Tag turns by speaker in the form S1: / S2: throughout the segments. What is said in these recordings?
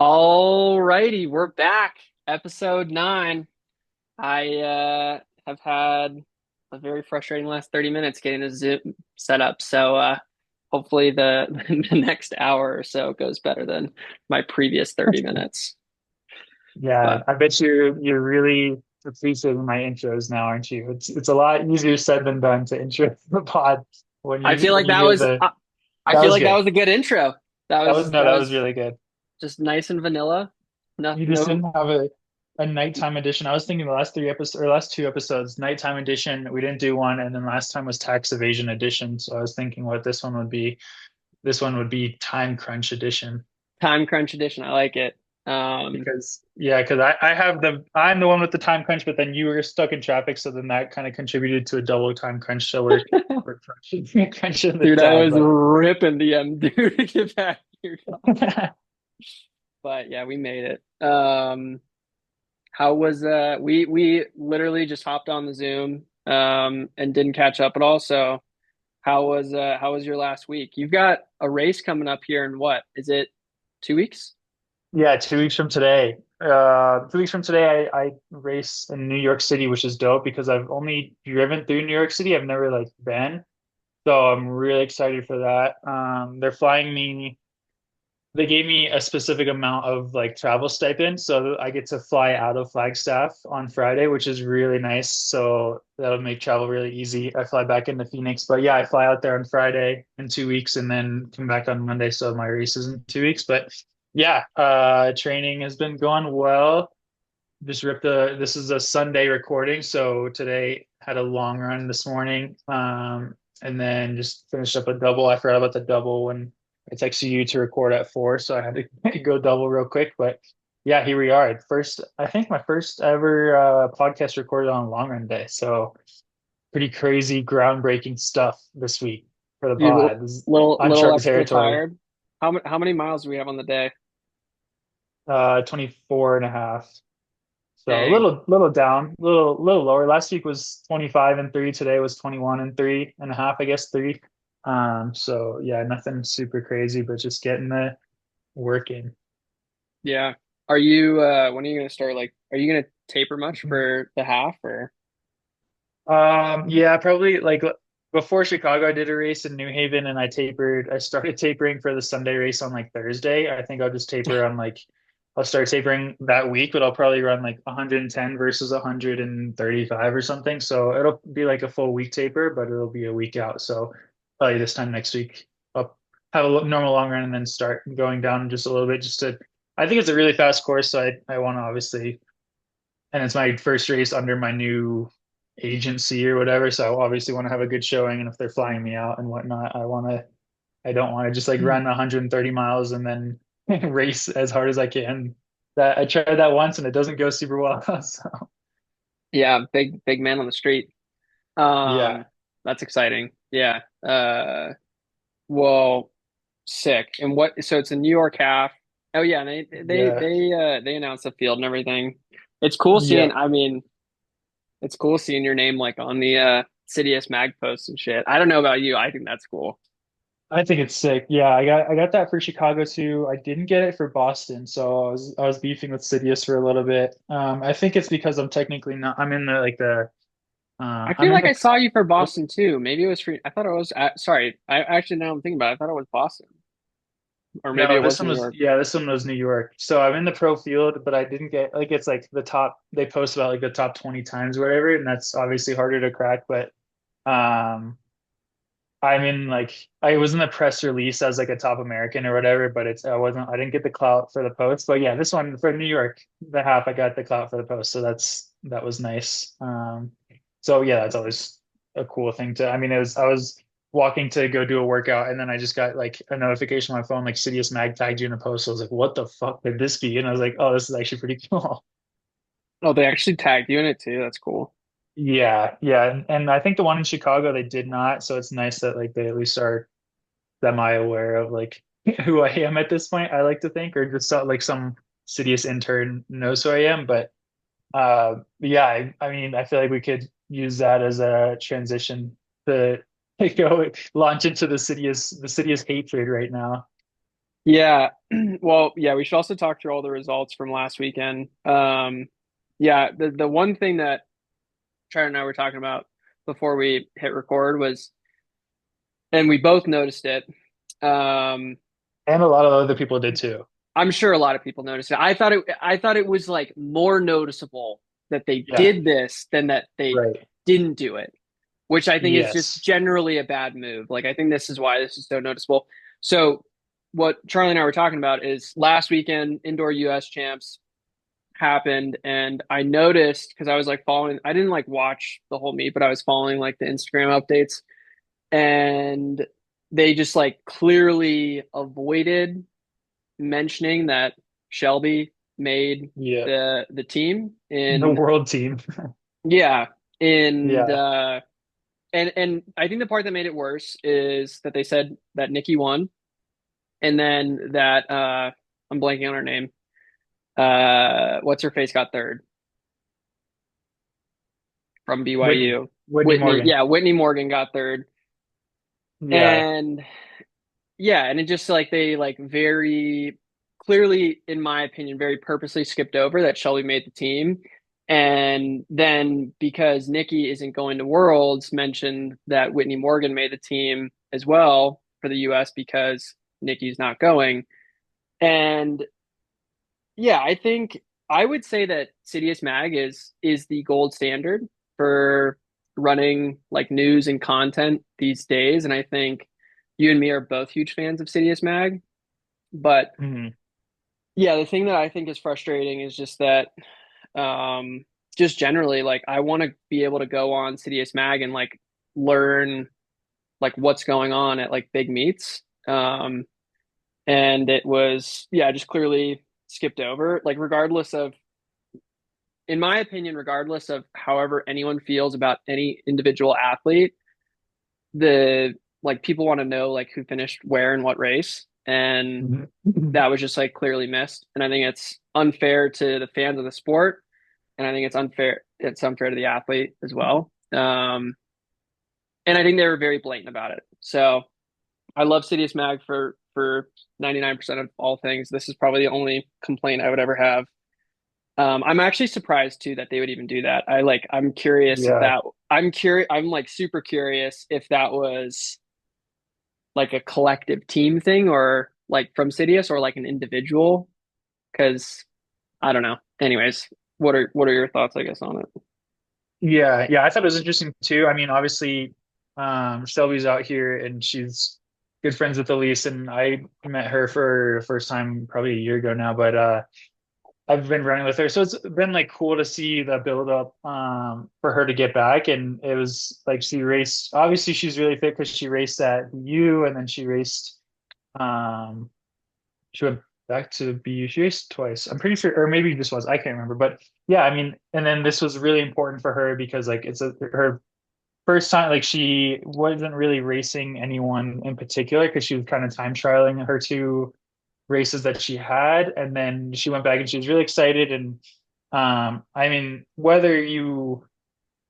S1: All righty, we're back. Episode 9. I have had a very frustrating last 30 minutes getting the Zoom set up. So hopefully the the next hour or so goes better than my previous 30 minutes.
S2: Yeah,
S1: But
S2: I bet you're really appreciating my intros now, aren't you? It's a lot easier said than done to intro the pod when
S1: I feel
S2: you
S1: like
S2: hear the
S1: I
S2: that
S1: feel
S2: was
S1: like that
S2: good.
S1: was a good intro. That
S2: That was
S1: was
S2: no,
S1: that
S2: that was
S1: was
S2: really good.
S1: just nice and vanilla. No,
S2: You just
S1: no.
S2: didn't have a nighttime edition. I was thinking the last three episodes or last two episodes, nighttime edition, we didn't do one, and then last time was tax evasion edition. So I was thinking what this one would be. This one would be time crunch edition.
S1: Time crunch edition. I like it. Um,
S2: Because I have I'm the one with the time crunch, but then you were stuck in traffic, so then that kind of contributed to a double time crunch. So we're crunching the
S1: dude, I
S2: time,
S1: was ripping the dude to get back here. But yeah, we made it. How was we literally just hopped on the Zoom and didn't catch up at all. So how was your last week? You've got a race coming up here in what? Is it 2 weeks?
S2: yeah, 2 weeks from today. 2 weeks from today, I race in New York City, which is dope because I've only driven through New York City. I've never like been, so I'm really excited for that. They're flying me. They gave me a specific amount of like travel stipend, so I get to fly out of Flagstaff on Friday, which is really nice. So that'll make travel really easy. I fly back into Phoenix, but yeah, I fly out there on Friday in 2 weeks and then come back on Monday. So my race is in 2 weeks. But yeah, training has been going well. Just ripped the This is a Sunday recording, so today had a long run this morning. And then just finished up a double. I forgot about the double when I texted you to record at 4, so I had to go double real quick. But yeah, here we are. I think my first ever podcast recorded on a long run day. So pretty crazy, groundbreaking stuff this week for the
S1: You
S2: pod. This is
S1: little
S2: uncharted
S1: extra
S2: territory.
S1: tired. How many miles do we have on the day?
S2: 24 and a half. So a
S1: Dang.
S2: little down, little lower. Last week was 25 and 3. Today was 21 and 3.5, I guess 3. So yeah, nothing super crazy, but just getting the work in.
S1: Yeah. Are you when are you gonna start like are you gonna taper much for the half or
S2: Yeah, probably like before Chicago, I did a race in New Haven and I tapered. I started tapering for the Sunday race on like Thursday. I think I'll just taper on like I'll start tapering that week, but I'll probably run like 110 versus 135 or something. So it'll be like a full week taper, but it'll be a week out. So probably this time next week, I'll have a normal long run and then start going down just a little bit just to I think it's a really fast course, so I want to obviously and it's my first race under my new agency or whatever. So I obviously want to have a good showing. And if they're flying me out and whatnot, I don't want to just like run 130 miles and then race as hard as I can. That I tried that once and it doesn't go super well. So
S1: yeah, big man on the street.
S2: yeah,
S1: Um that's exciting. Yeah. Well, sick. And what so it's a New York half. Oh yeah, and
S2: yeah,
S1: they announced the field and everything. It's cool
S2: yeah.
S1: seeing it's cool seeing your name like on the Cydious mag posts and shit. I don't know about you. I think that's cool.
S2: I think it's sick. Yeah, I got that for Chicago too. I didn't get it for Boston, so I was beefing with Sidious for a little bit. I think it's because I'm technically not. I'm in the like the
S1: I
S2: I'm
S1: feel
S2: in
S1: like
S2: the
S1: I saw you for Boston too. Maybe it was for I thought it was sorry. I actually now I'm thinking about it. I thought it was Boston. Or maybe
S2: No,
S1: it
S2: this
S1: was
S2: one
S1: New
S2: was
S1: York.
S2: yeah, this one was New York. So I'm in the pro field, but I didn't get like it's like the top they post about like the top 20 times or whatever, and that's obviously harder to crack, but um I'm in like I was in the press release as like a top American or whatever, but I didn't get the clout for the post. But yeah, this one for New York, the half I got the clout for the post. So that was nice. So yeah, that's always a cool thing to I was walking to go do a workout and then I just got like a notification on my phone like Sidious Mag tagged you in a post. So I was like, what the fuck could this be? And I was like, oh, this is actually pretty cool.
S1: Oh, they actually tagged you in it too. That's cool.
S2: Yeah, yeah. And I think the one in Chicago they did not. So it's nice that like they at least are semi-aware of like who I am at this point, I like to think, or just like some Sidious intern knows who I am. But yeah, I mean, I feel like we could use that as a transition to go launch into the Sidious hatred right now.
S1: Yeah. Well, yeah, we should also talk through all the results from last weekend. Yeah, the one thing that Trevor and I were talking about before we hit record was, and we both noticed it. Um,
S2: And a lot of other people did too.
S1: I'm sure a lot of people noticed it. I thought it was like more noticeable that they
S2: Yeah,
S1: did this than that they
S2: right.
S1: didn't do it, which I think is just
S2: Yes.
S1: generally a bad move. Like I think this is why this is so noticeable. So what Charlie and I were talking about is last weekend indoor US champs happened, and I noticed because I was like following, I didn't like watch the whole meet, but I was following like the Instagram updates, and they just like clearly avoided mentioning that Shelby made
S2: Yeah.
S1: the team
S2: The
S1: in,
S2: world team.
S1: yeah, and
S2: Yeah.
S1: and I think the part that made it worse is that they said that Nikki won, and then that I'm blanking on her name. What's her face got third from
S2: Whitney.
S1: BYU.
S2: Whitney Morgan.
S1: Whitney Morgan got third.
S2: Yeah.
S1: And yeah, and it just like they like very clearly, in my opinion, very purposely skipped over that Shelby made the team. And then because Nikki isn't going to Worlds, mentioned that Whitney Morgan made the team as well for the US because Nikki's not going. And yeah, I think I would say that Sidious Mag is the gold standard for running like news and content these days. And I think you and me are both huge fans of Sidious Mag. But
S2: Mhm.
S1: yeah, the thing that I think is frustrating is just that just generally like I want to be able to go on Sidious Mag and like learn like what's going on at like big meets. And it was yeah, just clearly skipped over. Like regardless of, in my opinion, regardless of however anyone feels about any individual athlete, the like people want to know like who finished where and what race. And
S2: Mhm.
S1: that was just like clearly missed. And I think it's unfair to the fans of the sport. And I think it's unfair to the athlete as well. And I think they were very blatant about it. So I love Sidious Mag for 99% of all things. This is probably the only complaint I would ever have. I'm actually surprised too that they would even do that. I'm curious if
S2: Yeah.
S1: that I'm like super curious if that was like a collective team thing or like from Sidious or like an individual because I don't know. Anyways, what are your thoughts, I guess, on it?
S2: Yeah. Yeah. I thought it was interesting too. I mean, obviously, Shelby's out here and she's good friends with Elise, and I met her for the first time probably a year ago now, but I've been running with her. So it's been like cool to see the build up for her to get back. And it was like she raced, obviously she's really fit because she raced at U and then she raced um she went back to BU. She raced twice. I'm pretty sure, or maybe this was, I can't remember. But yeah, I mean, and then this was really important for her because like her first time, like she wasn't really racing anyone in particular because she was kind of time trialing her two races that she had, and then she went back and she was really excited. And I mean, whether you,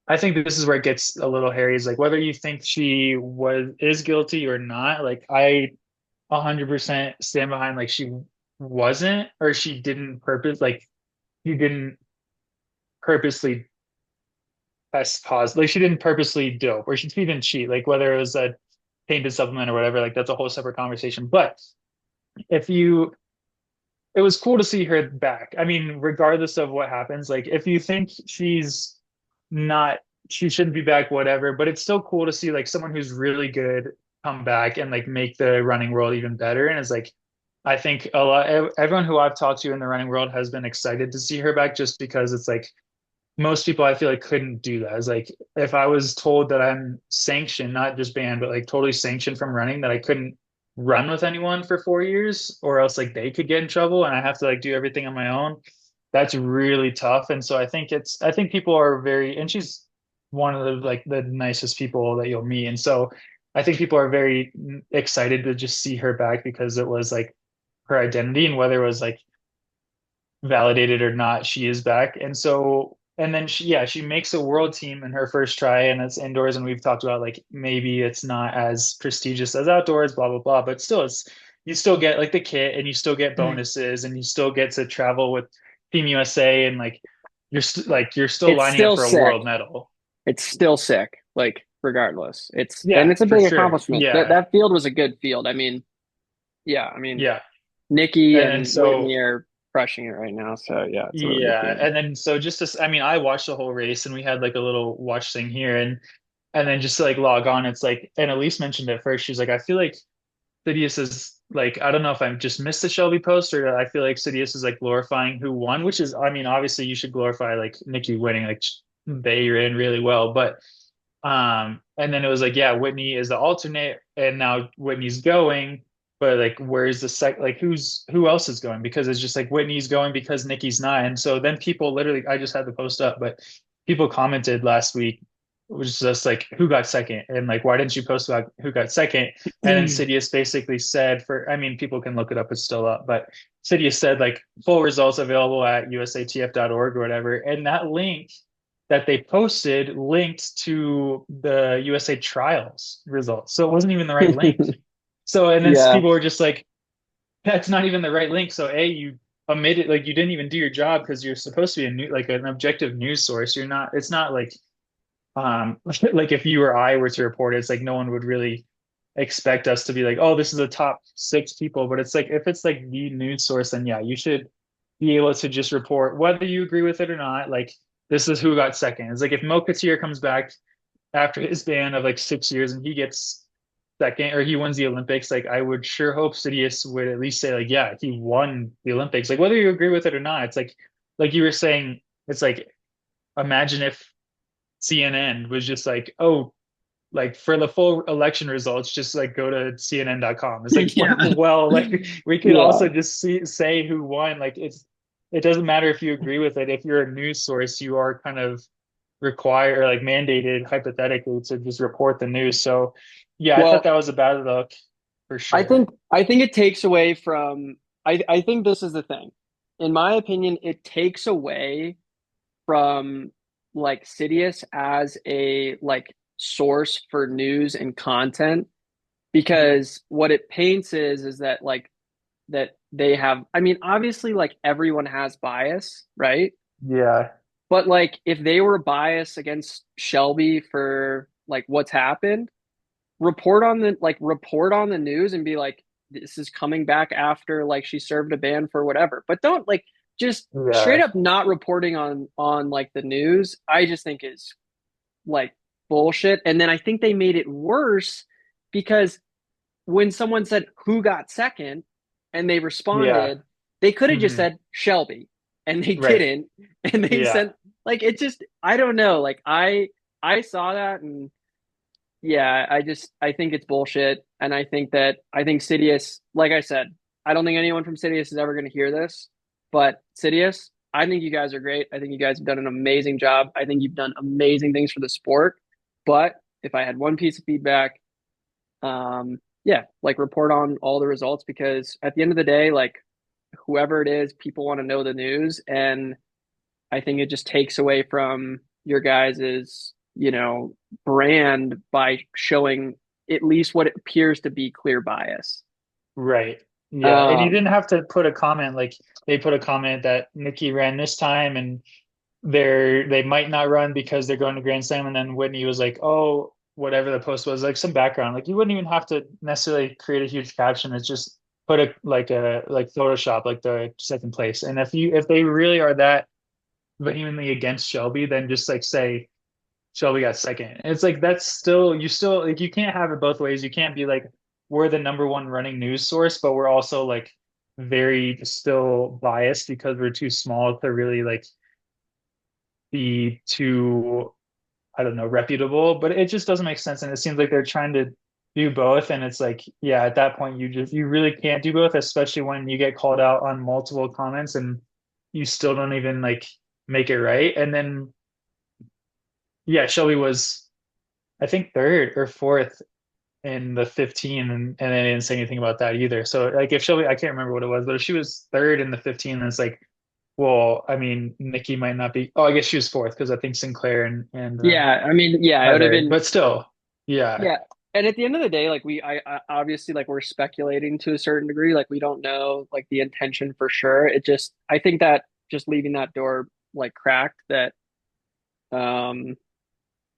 S2: I think this is where it gets a little hairy, is like whether you think she was is guilty or not. Like I 100% stand behind like she wasn't, or she didn't purpose, like you didn't purposely test positive, like she didn't purposely dope, or she didn't cheat, like whether it was a tainted supplement or whatever, like that's a whole separate conversation. But if you, it was cool to see her back. I mean, regardless of what happens, like if you think she's not, she shouldn't be back, whatever, but it's still cool to see like someone who's really good come back and like make the running world even better. And it's like, I think a lot, everyone who I've talked to in the running world has been excited to see her back just because it's like most people I feel like couldn't do that. It's like if I was told that I'm sanctioned, not just banned, but like totally sanctioned from running, that I couldn't run with anyone for 4 years, or else like they could get in trouble and I have to like do everything on my own. That's really tough. And so I think people are very, and she's one of the like the nicest people that you'll meet. And so I think people are very excited to just see her back because it was like her identity, and whether it was like validated or not, she is back. And so, and then she, yeah, she makes a world team in her first try, and it's indoors. And we've talked about like maybe it's not as prestigious as outdoors, blah blah blah, but still, you still get like the kit and you still get bonuses and you still get to travel with Team USA and you're still
S1: It's
S2: lining up
S1: still
S2: for a
S1: sick.
S2: world medal.
S1: It's still sick. Like regardless,
S2: Yeah,
S1: it's a
S2: for
S1: big
S2: sure.
S1: accomplishment.
S2: Yeah.
S1: That field was a good field. I mean, yeah, I mean
S2: Yeah.
S1: Nikki
S2: And then
S1: and Whitney
S2: so
S1: are crushing it right now. So yeah, it's a really good
S2: yeah,
S1: field.
S2: and then so just to, I mean, I watched the whole race and we had like a little watch thing here and then just to like log on, it's like and Elise mentioned it first. She's like, I feel like Sidious is like I don't know if I just missed the Shelby post or I feel like Sidious is like glorifying who won, which is I mean, obviously you should glorify like Nikki winning, like they ran really well, but and then it was like, yeah, Whitney is the alternate, and now Whitney's going, but like, where's the like, who else is going? Because it's just like Whitney's going because Nikki's not, and so then people literally, I just had the post up, but people commented last week, which is just like, who got second, and like, why didn't you post about who got second? And then Sidious basically said, I mean, people can look it up, it's still up, but Sidious said like full results available at usatf.org or whatever, and that link that they posted linked to the USA trials results. So it wasn't even the right link. So, and then
S1: Yeah.
S2: people were just like, that's not even the right link. So, A, you omitted, like, you didn't even do your job because you're supposed to be a new, like an objective news source. You're not, it's not like, like if you or I were to report it, it's like no one would really expect us to be like, oh, this is the top six people. But it's like, if it's like the news source, then yeah, you should be able to just report whether you agree with it or not. Like, this is who got second. It's like if Mo Katir comes back after his ban of like 6 years and he gets second or he wins the Olympics, like I would sure hope Sidious would at least say like, yeah, he won the Olympics. Like whether you agree with it or not, it's like you were saying, it's like imagine if CNN was just like, oh, like for the full election results, just like go to CNN.com. It's like,
S1: Yeah.
S2: well, like we could
S1: Yeah.
S2: also just say who won. Like it doesn't matter if you agree with it. If you're a news source, you are kind of required or like mandated hypothetically to just report the news. So yeah, I thought
S1: Well,
S2: that was a bad look for sure.
S1: I think it takes away from I think this is the thing. In my opinion, it takes away from like Sidious as a like source for news and content
S2: Mhm.
S1: because what it paints is that like that they have I mean obviously like everyone has bias, right?
S2: Yeah.
S1: But like if they were biased against Shelby for like what's happened, report on the news and be like this is coming back after like she served a ban for whatever. But don't like just straight
S2: Yeah.
S1: up not reporting on like the news. I just think is like bullshit. And then I think they made it worse because when someone said who got second and they
S2: Yeah.
S1: responded, they could have just
S2: Hmm.
S1: said Shelby and they
S2: Right.
S1: didn't. And they
S2: Yeah.
S1: sent like it just I don't know. Like I saw that and yeah, I think it's bullshit. And I think Sidious, like I said, I don't think anyone from Sidious is ever gonna hear this, but Sidious, I think you guys are great. I think you guys have done an amazing job. I think you've done amazing things for the sport. But if I had one piece of feedback, yeah, like report on all the results because at the end of the day, like whoever it is, people want to know the news, and I think it just takes away from your guys's, brand by showing at least what it appears to be clear bias.
S2: Right. Yeah. And you
S1: Um,
S2: didn't have to put a comment like they put a comment that Nikki ran this time and they might not run because they're going to Grand Slam. And then Whitney was like, oh, whatever the post was, like some background. Like you wouldn't even have to necessarily create a huge caption. It's just put a like Photoshop like the second place. And if they really are that vehemently against Shelby, then just like say Shelby got second. And it's like that's still you still like you can't have it both ways. You can't be like we're the number one running news source, but we're also like very still biased because we're too small to really like be too I don't know reputable. But it just doesn't make sense, and it seems like they're trying to do both. And it's like yeah, at that point you really can't do both, especially when you get called out on multiple comments and you still don't even like make it right. And then yeah, Shelby was I think third or fourth in the 15 and they didn't say anything about that either. So like if Shelby, I can't remember what it was, but if she was third in the 15, then it's like, well, I mean, Nikki might not be. Oh, I guess she was fourth because I think Sinclair and
S1: yeah, I mean, yeah, it would have
S2: Heather,
S1: been,
S2: but still, yeah,
S1: yeah. and at the end of the day, like I obviously like we're speculating to a certain degree. Like we don't know like the intention for sure. It just I think that just leaving that door like cracked that um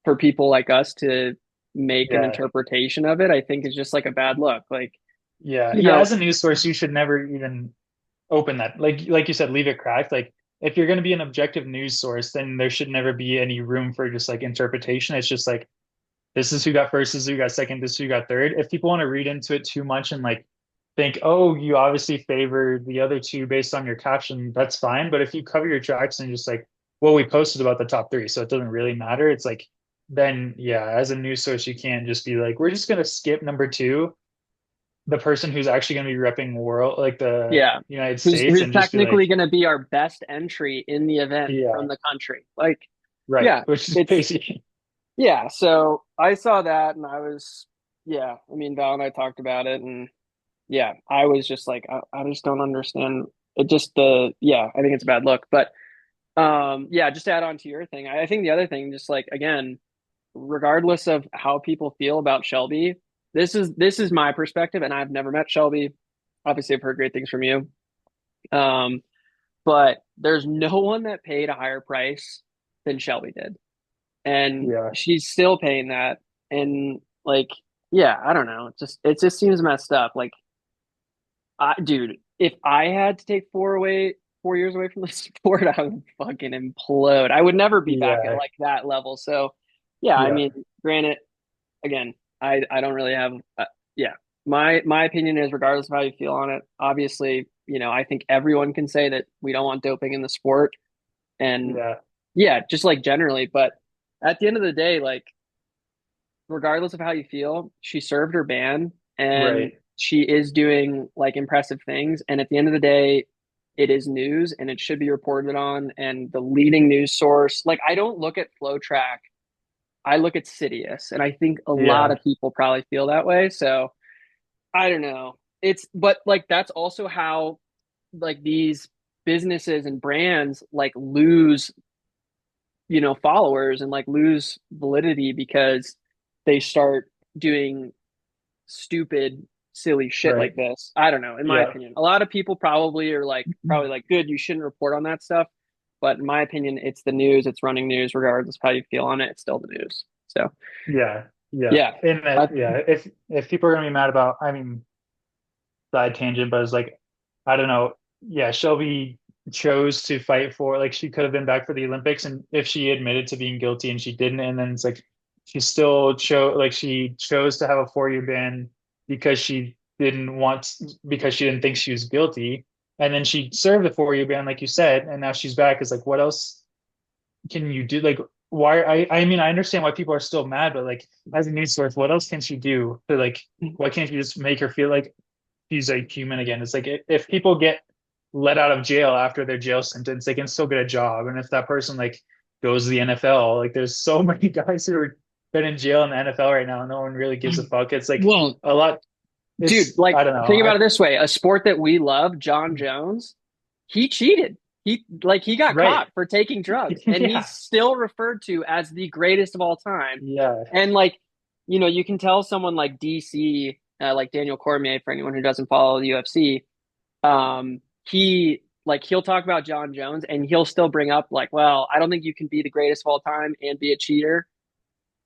S1: for people like us to make an
S2: Yeah.
S1: interpretation of it, I think is just like a bad look. Like,
S2: Yeah.
S1: you
S2: Yeah.
S1: know,
S2: As a news source, you should never even open that. Like you said, leave it cracked. Like if you're going to be an objective news source, then there should never be any room for just like interpretation. It's just like this is who got first, this is who got second, this is who got third. If people want to read into it too much and like think, oh, you obviously favor the other two based on your caption, that's fine. But if you cover your tracks and just like, well, we posted about the top three, so it doesn't really matter. It's like, then yeah, as a news source, you can't just be like, we're just gonna skip number two, the person who's actually gonna be repping world like the
S1: yeah,
S2: United
S1: who's
S2: States,
S1: who's
S2: and just be like,
S1: technically going to be our best entry in the event
S2: yeah,
S1: from the country. Like,
S2: right,
S1: yeah,
S2: which is
S1: it's
S2: crazy.
S1: yeah. So I saw that and I was, yeah. I mean, Val and I talked about it, and yeah, I was just like, I just don't understand. It just the yeah, I think it's a bad look. But yeah, just to add on to your thing, I think the other thing, just like again, regardless of how people feel about Shelby, this is my perspective, and I've never met Shelby. Obviously, I've heard great things from you. Um, but there's no one that paid a higher price than Shelby did, and
S2: Yeah,
S1: she's still paying that. And like, yeah, I don't know. It just seems messed up. Like, dude, if I had to take 4 years away from the sport, I would fucking implode. I would never be back at
S2: yeah,
S1: like that level. So, yeah, I
S2: yeah,
S1: mean, granted, again, I don't really have yeah. My opinion is regardless of how you feel on it, obviously, I think everyone can say that we don't want doping in the sport and
S2: yeah,
S1: yeah, just like generally, but at the end of the day, like regardless of how you feel, she served her ban and
S2: right.
S1: she is doing like impressive things and at the end of the day, it is news and it should be reported on and the leading news source, like I don't look at Flow Track, I look at Sidious, and I think a lot
S2: Yeah,
S1: of people probably feel that way. So I don't know. It's but like that's also how like these businesses and brands like lose, followers and like lose validity because they start doing stupid, silly shit like
S2: right.
S1: this. I don't know, in my
S2: Yeah,
S1: opinion. A lot of people probably are like probably like, good, you shouldn't report on that stuff. But in my opinion, it's the news, it's running news, regardless of how you feel on it, it's still the news. So
S2: yeah, yeah.
S1: yeah.
S2: And that,
S1: I,
S2: yeah, if people are gonna be mad about, I mean, side tangent, but it's like, I don't know. Yeah, Shelby chose to fight for, like, she could have been back for the Olympics, and if she admitted to being guilty and she didn't, and then it's like she still chose, like, she chose to have a 4-year ban because she didn't want, because she didn't think she was guilty, and then she served the 4-year ban, like you said, and now she's back. It's like, what else can you do? Like, why? I mean, I understand why people are still mad, but like, as a news source, what else can she do to like? Why can't you just make her feel like he's a human again? It's like if people get let out of jail after their jail sentence, they can still get a job. And if that person like goes to the NFL, like there's so many guys who are been in jail in the NFL right now, and no one really gives a fuck. It's like
S1: well,
S2: a lot.
S1: dude,
S2: It's
S1: like
S2: I don't know.
S1: think about it this way: a sport that we love, John Jones, he cheated. He got
S2: Right.
S1: caught for taking drugs, and he's
S2: Yeah.
S1: still referred to as the greatest of all time.
S2: Yeah.
S1: And like, you can tell someone like DC, like Daniel Cormier, for anyone who doesn't follow the UFC, he'll talk about John Jones, and he'll still bring up like, well, I don't think you can be the greatest of all time and be a cheater.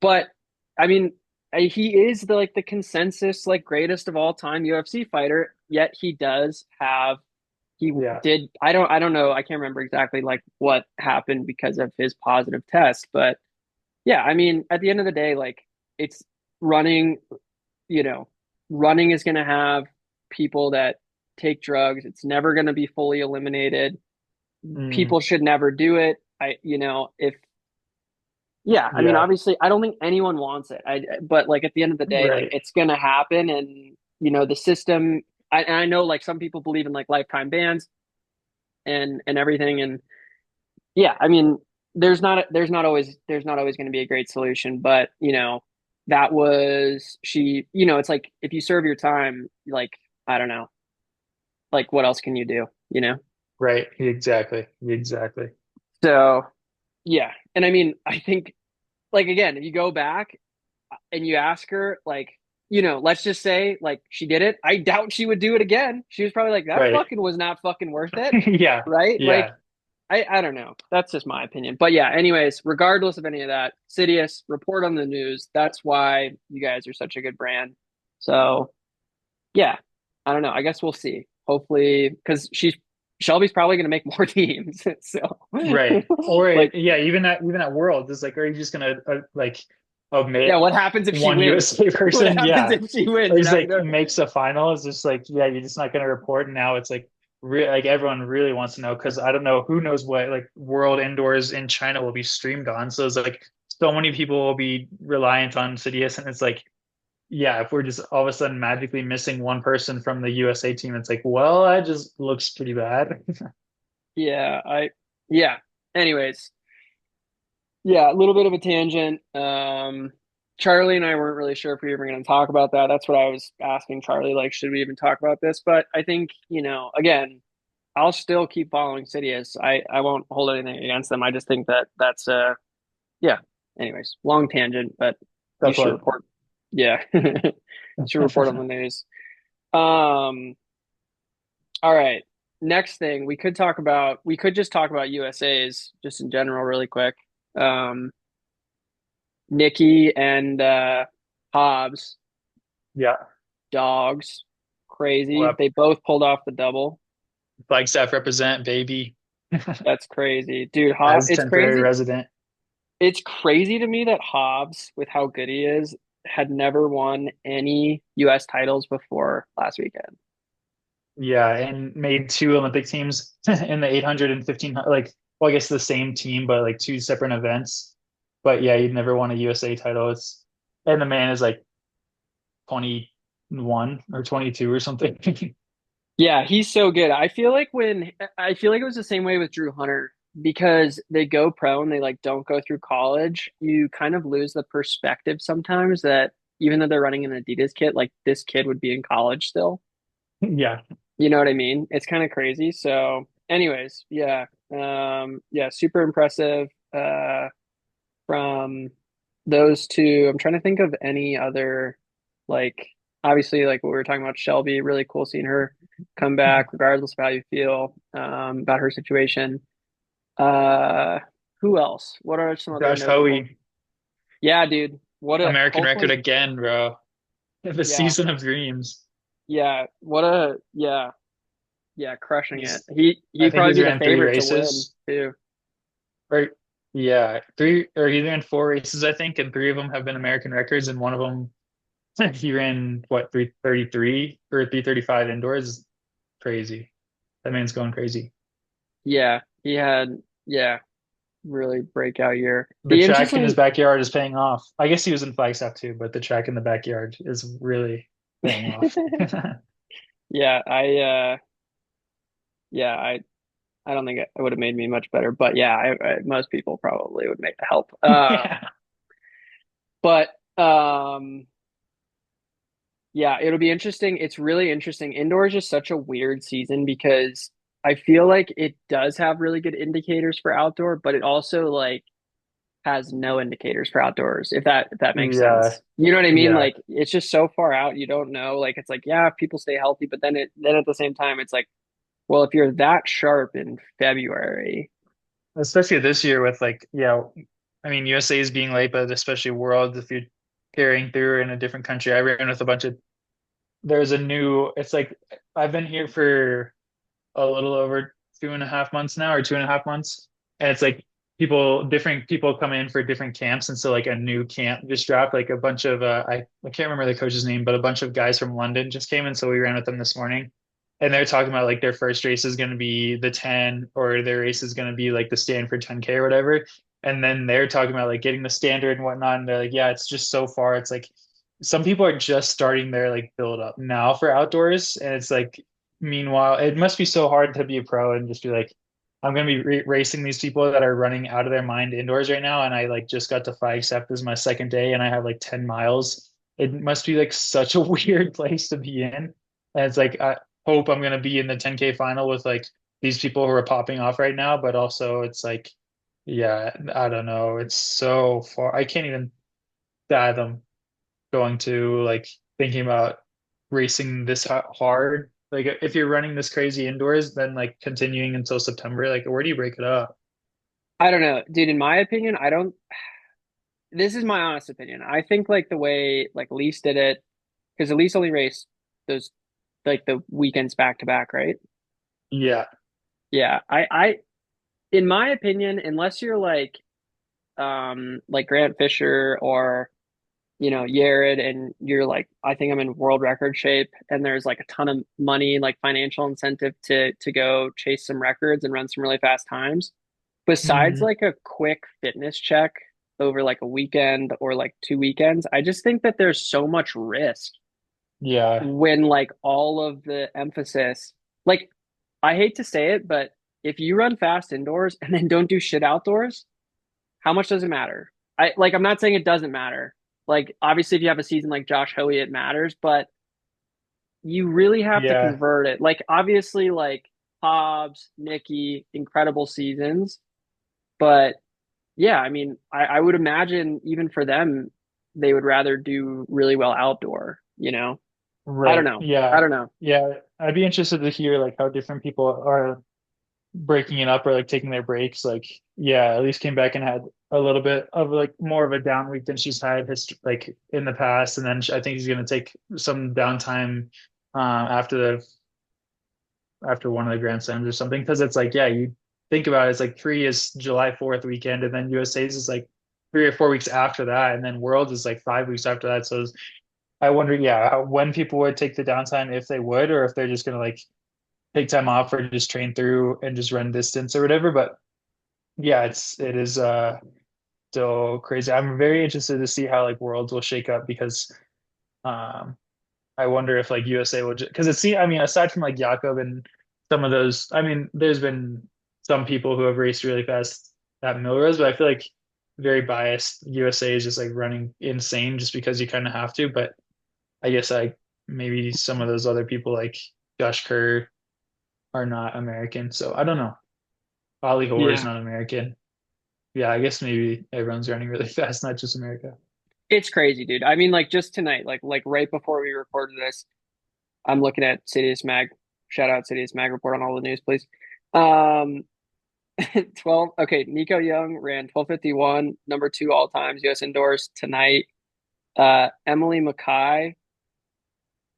S1: But I mean, he is the consensus like greatest of all time UFC fighter. Yet he does have he
S2: Yeah.
S1: did I don't know, I can't remember exactly like what happened because of his positive test, but yeah, I mean, at the end of the day, like it's running, you know, running is going to have people that take drugs. It's never going to be fully eliminated.
S2: Mm,
S1: People should never do it. If yeah, I mean,
S2: yeah.
S1: obviously, I don't think anyone wants it. But like at the end of the day, like
S2: Right.
S1: it's gonna happen, and the system. And I know like some people believe in like lifetime bans and everything, and yeah, I mean, there's not always going to be a great solution, but that was she. It's like if you serve your time, like I don't know, like what else can you do?
S2: Right. Exactly. Exactly.
S1: So yeah, and I mean, I think like again, if you go back and you ask her like let's just say like she did it. I doubt she would do it again. She was probably like, that
S2: Right.
S1: fucking was not fucking worth it.
S2: Yeah.
S1: Right? Like,
S2: Yeah.
S1: I don't know. That's just my opinion. But yeah, anyways, regardless of any of that, Sidious, report on the news. That's why you guys are such a good brand. So yeah, I don't know. I guess we'll see. Hopefully, because Shelby's probably going to make more teams. So,
S2: Right. Or
S1: like,
S2: yeah, even at World, it's like, are you just gonna like
S1: yeah,
S2: omit
S1: what happens if she
S2: one
S1: wins?
S2: USA
S1: What
S2: person?
S1: happens
S2: Yeah.
S1: if she
S2: Or
S1: wins?
S2: he's like makes a final. It's just like, yeah, you're just not gonna report. And now it's like like everyone really wants to know because I don't know who knows what like World Indoors in China will be streamed on. So it's like so many people will be reliant on Sidious, and it's like, yeah, if we're just all of a sudden magically missing one person from the USA team, it's like, well, that just looks pretty bad.
S1: Yeah, yeah. Anyways, yeah, a little bit of a tangent. Charlie and I weren't really sure if we were going to talk about that. That's what I was asking Charlie, like, should we even talk about this? But I think, again, I'll still keep following Sidious. I won't hold anything against them. I just think that that's yeah. Anyways, long tangent, but you
S2: That's
S1: should
S2: what.
S1: report. Yeah, should report on the news. Um, all right. Next thing we could just talk about USA's just in general really quick. Um, Nikki and Hobbs,
S2: Yeah.
S1: dogs, crazy.
S2: Well,
S1: They both pulled off the double.
S2: Flagstaff represent, baby.
S1: That's crazy. Dude,
S2: As temporary resident.
S1: It's crazy to me that Hobbs, with how good he is, had never won any US titles before last weekend.
S2: Yeah, and made two Olympic teams in the 800 and 1500, like, well, I guess the same team, but like two separate events. But yeah, he'd never won a USA title. And the man is like 21 or 22 or something.
S1: Yeah, he's so good. I feel like it was the same way with Drew Hunter because they go pro and they like don't go through college. You kind of lose the perspective sometimes that even though they're running an Adidas kit, like this kid would be in college still.
S2: Yeah.
S1: You know what I mean? It's kind of crazy. So, anyways, yeah. Yeah, super impressive from those two. I'm trying to think of any other like obviously like what we were talking about Shelby, really cool seeing her come back regardless of how you feel about her situation. Uh who else? What are some other
S2: Josh
S1: notable?
S2: Hoey,
S1: Yeah, dude. What a
S2: American record
S1: hopefully
S2: again, bro. The
S1: yeah.
S2: season of dreams.
S1: Yeah. What a yeah. Yeah, crushing it.
S2: He's, I
S1: He'd
S2: think
S1: probably
S2: he's
S1: be the
S2: ran three
S1: favorite to win
S2: races.
S1: too.
S2: Or yeah, three or he ran four races, I think, and three of them have been American records, and one of them he ran what 333 or 335 indoors. Crazy. That man's going crazy.
S1: Yeah, he had yeah, really breakout year.
S2: The
S1: The
S2: track in his
S1: interesting
S2: backyard is paying off. I guess he was in Flagstaff too, but the track in the backyard is really paying off.
S1: yeah, yeah, I don't think it would have made me much better, but yeah, most people probably would make the help.
S2: Yeah.
S1: But yeah, it'll be interesting. It's really interesting. Indoor is just such a weird season because I feel like it does have really good indicators for outdoor, but it also like has no indicators for outdoors, if that makes
S2: Yeah.
S1: sense. You know what I mean?
S2: Yeah.
S1: Like it's just so far out, you don't know. Like it's like, yeah, people stay healthy, but then at the same time, it's like, well, if you're that sharp in February,
S2: Especially this year with like, yeah, I mean, USA is being late, but especially World, if you're carrying through in a different country. I ran with a bunch of, there's a new, it's like, I've been here for a little over 2.5 months now, or 2.5 months. And it's like different people come in for different camps. And so like a new camp just dropped, like a bunch of, I can't remember the coach's name, but a bunch of guys from London just came in. So we ran with them this morning. And they're talking about like their first race is going to be the 10, or their race is going to be like the Stanford 10K or whatever. And then they're talking about like getting the standard and whatnot. And they're like, yeah, it's just so far. It's like some people are just starting their like build up now for outdoors. And it's like, meanwhile, it must be so hard to be a pro and just be like, I'm going to be racing these people that are running out of their mind indoors right now. And I like just got to Flagstaff. This is my second day and I have like 10 miles. It must be like such a weird place to be in. And it's like, I hope I'm going to be in the 10K final with like these people who are popping off right now. But also, it's like, yeah, I don't know. It's so far. I can't even fathom going to like thinking about racing this hard? Like if you're running this crazy indoors, then like continuing until September, like where do you break it up?
S1: I don't know, dude. In my opinion, I don't. This is my honest opinion. I think like the way like Elise did it, because Elise only raced those like the weekends back to back, right?
S2: Yeah.
S1: Yeah. In my opinion, unless you're like Grant Fisher or Yared, and you're like, I think I'm in world record shape, and there's like a ton of money, like financial incentive to go chase some records and run some really fast times. Besides
S2: Hmm.
S1: like a quick fitness check over like a weekend or like 2 weekends, I just think that there's so much risk
S2: Yeah.
S1: when like all of the emphasis, like I hate to say it, but if you run fast indoors and then don't do shit outdoors, how much does it matter? I'm not saying it doesn't matter. Like obviously if you have a season like Josh Hoey, it matters, but you really have to
S2: Yeah.
S1: convert it. Like obviously like Hobbs, Nikki, incredible seasons, but yeah, I mean, I would imagine even for them, they would rather do really well outdoor, you know? I don't
S2: Right.
S1: know. I
S2: Yeah.
S1: don't know.
S2: Yeah. I'd be interested to hear like how different people are breaking it up or like taking their breaks. Like, yeah, at least came back and had a little bit of like more of a down week than she's had like in the past. And then I think she's going to take some downtime after after one of the Grand Slams or something. Because it's like, yeah, you think about it, it's like three is July 4th weekend, and then USA's is like 3 or 4 weeks after that, and then Worlds is like 5 weeks after that. So I wonder, yeah, when people would take the downtime, if they would, or if they're just gonna like take time off or just train through and just run distance or whatever. But yeah, it is still crazy. I'm very interested to see how like Worlds will shake up because um I wonder if like USA will just because it's I mean, aside from like Jakob and some of those, I mean, there's been some people who have raced really fast at Millrose, but I feel like very biased. USA is just like running insane just because you kind of have to. But I guess like maybe some of those other people like Josh Kerr are not American. So I don't know. Ollie Hoare is
S1: Yeah.
S2: not American. Yeah, I guess maybe everyone's running really fast, not just America.
S1: It's crazy, dude. I mean, like just tonight, like right before we recorded this, I'm looking at Citius Mag. Shout out Citius Mag report on all the news, please. Um 12 okay, Nico Young ran 12:51, number 2 all times US indoors tonight. Emily Mackay